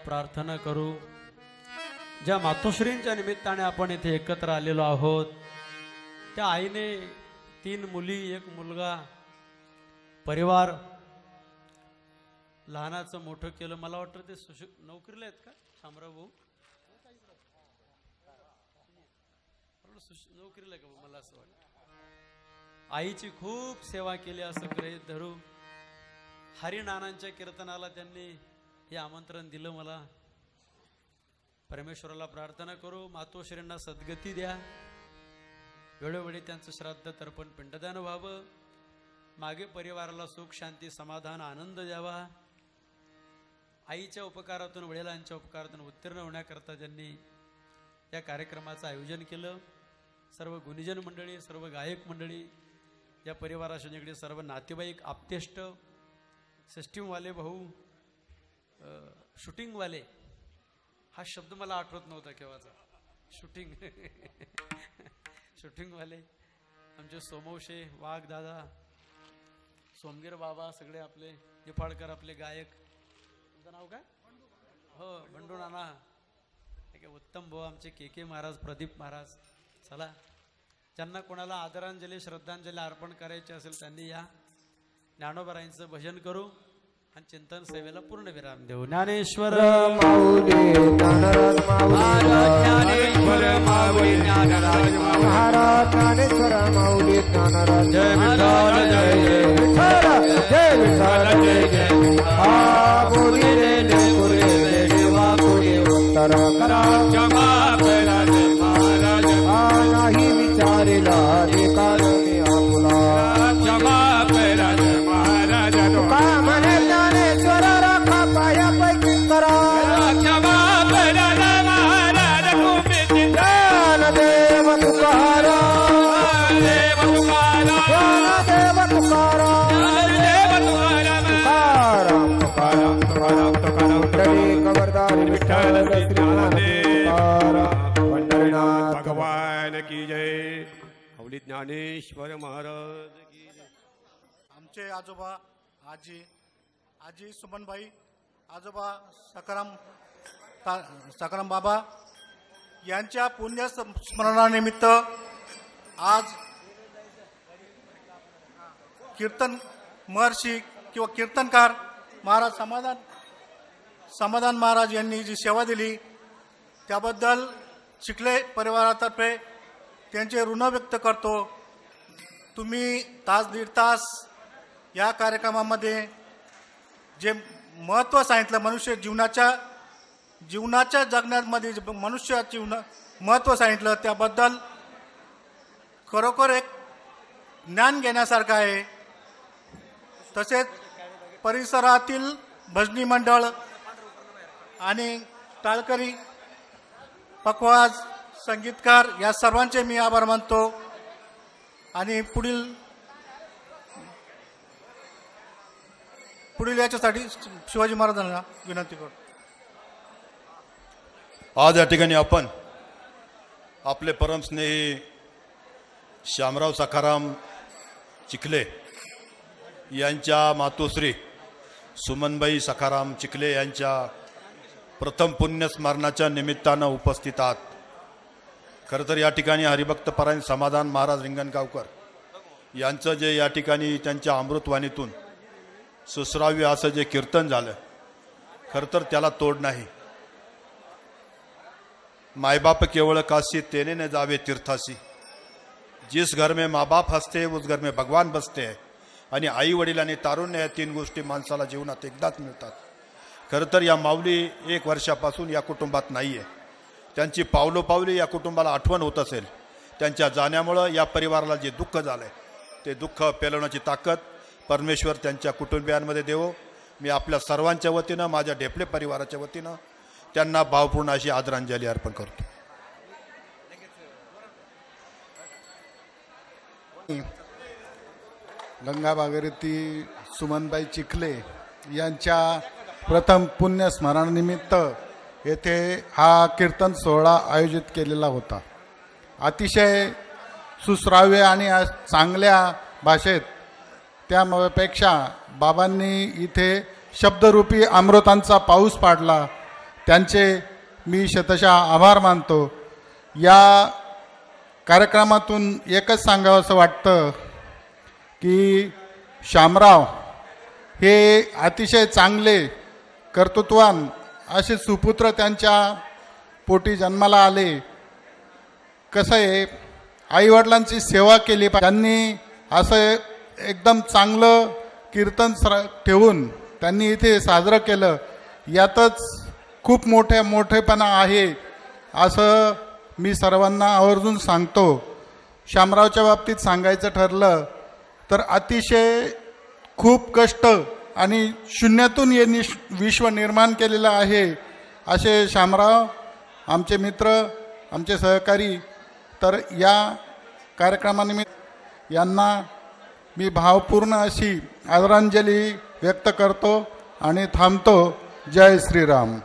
प्रार्थना करू. ज्या मातोश्रींच्या निमित्ताने आपण इथे एकत्र आलेलो आहोत त्या आईने 3 मुली 1 मुलगा परिवार लहानाचं मोठं केलं. मला वाटतं ते नोकरीला आहेत का शामराव भाऊ? नोकरीला का मला असं वाटतं. आईची खूप सेवा केली असं गृहीत धरू. हरिनानांच्या कीर्तनाला त्यांनी हे आमंत्रण दिलं. मला परमेश्वराला प्रार्थना करू मातोश्रींना सद्गती द्या. वेळोवेळी त्यांचं श्राद्ध तर्पण पिंडदान व्हावं. मागे परिवाराला सुख शांती समाधान आनंद द्यावा. आईच्या उपकारातून वडिलांच्या उपकारातून उत्तीर्ण होण्याकरता ज्यांनी या कार्यक्रमाचं आयोजन केलं सर्व गुणीजन मंडळी सर्व गायक मंडळी या परिवाराशी निगडीत सर्व नातेवाईक आप्तेष्ट सिस्टीमवाले भाऊ शूटिंगवाले हा शब्द मला आठवत नव्हता केव्हाचा. शूटिंगवाले आमचे सोमवशे वाघ दादा सोमगीर बाबा सगळे आपले निफाडकर आपले गायक. तुमचं नाव काय? हो बंडू नाना. उत्तम भाऊ आमचे के महाराज प्रदीप महाराज. चला ज्यांना कोणाला आदरांजली श्रद्धांजली अर्पण करायची असेल त्यांनी या ज्ञानोबारायांचं भजन करू आणि चिंतन सेवेला पूर्ण विराम देऊ. ज्ञानेश्वर माऊली ज्ञानराज ज्ञानेश्वर माऊली ज्ञानराज महाराज ज्ञानेश्वर माऊली ज्ञानराज. जय विठ्ठल जय विठ्ठल जय विठ्ठल जय जय. हा बोली रे पुरे देवा पुरे उत्तर करा क्षमा करा महाराज. हा नाही विचारिला कारणे आपुला क्षमा करा महाराज. तुका म्हणे ज्ञानेश्वर राखा पायापैकी करा. क्षमा करा महाराज. तुम्ही ज्ञानदेव तुकाराम देव तुकाराम ज्ञानदेव तुकाराम देव तुकाराम तुकाराम तुकाराम तुकाराम तुकाराम. कवरदारी विठ्ठल श्री ज्ञानदेव तुकाराम पंढरीनाथ महाराज की जय. माऊली ज्ञानेश्वर महाराज की जय. आमचे आजोबा आजी सुमनबाई, आजोबा सकाराम बाबा यांच्या पुण्य स्मरणानिमित्त आज कीर्तन महर्षी किंवा कीर्तनकार महाराज समाधान महाराज यांनी जी सेवा दिली त्याबद्दल चिखले परिवारातर्फे त्यांचे ऋण व्यक्त करतो. तुम्ही तास दीड तास या कार्यक्रमामध्ये जे महत्त्व सांगितलं मनुष्य जीवनाच्या जगण्यामध्ये मनुष्याची महत्त्व सांगितलं त्याबद्दल खरोखर एक ज्ञान घेण्यासारखं आहे. तसेच परिसरातील भजनी मंडळ आणि टाळकरी पखवाज संगीतकार या सर्वांचे मी आभार मानतो आणि पुढील याच्यासाठी शिवाजी महाराजांना विनंती करतो. आज या ठिकाणी आपण आपले परमस्नेही श्यामराव सखाराम चिखले यांच्या मातोश्री सुमनबाई सखाराम चिखले यांच्या प्रथम पुण्यस्मरणाच्या निमित्तानं उपस्थित आहात. खरं तर या ठिकाणी हरिभक्तपरायण समाधान महाराज रिंगणगावकर यांचं जे या ठिकाणी त्यांच्या अमृतवाणीतून सुश्राव्य असं जे कीर्तन झालं, खरं तर त्याला तोड नाही. मायबाप केवळ काशी तेने न जावे तीर्थासी, जिस घर में माँ बाप हसते उस घर में भगवान बसते हैं. आणि आई वडील आणि तारुण्य या तीन गोष्टी माणसाला जीवनात एकदाच मिळतात. खरं तर या माऊली 1 वर्षापासून या कुटुंबात नाही आहे. त्यांची पावलोपावली या कुटुंबाला आठवण होत असेल. त्यांच्या जाण्यामुळं या परिवाराला जे दुःख झालं आहे ते दुःख पेलवण्याची ताकद परमेश्वर त्यांच्या कुटुंबियांमध्ये देवो. मी आपल्या सर्वांच्या वतीनं माझ्या ढेपले परिवाराच्या वतीनं त्यांना भावपूर्ण अशी आदरांजली अर्पण करतो. गंगा भागीरथी सुमनबाई चिखले यांच्या प्रथम पुण्यस्मरणानिमित्त येथे हा कीर्तन सोहळा आयोजित केलेला होता. अतिशय सुश्राव्य आणि चांगल्या भाषेत त्यापेक्षा बाबांनी इथे शब्दरूपी अमृतांचा पाऊस पाडला. त्यांचे मी शतशः आभार मानतो. या कार्यक्रमातून एकच सांगावं असं वाटतं की श्यामराव हे अतिशय चांगले कर्तृत्वान असे सुपुत्र त्यांच्या पोटी जन्माला आले. कसं आहे, आईवडिलांची सेवा केली पाहिजे. त्यांनी असं एकदम चांगलं कीर्तन ठेवून त्यांनी इथे साजरं केलं. यातच खूप मोठेपणा आहे असं मी सर्वांना आवर्जून सांगतो. श्यामरावच्या बाबतीत सांगायचं ठरलं तर अतिशय खूप कष्ट आणि शून्यातून हे विश्व निर्माण केलेलं आहे असे श्यामराव आमचे मित्र, आमचे सहकारी. तर या कार्यक्रमानिमित्त यांना मी भावपूर्ण अशी आदरांजली व्यक्त करतो आणि थांबतो. जय श्रीराम.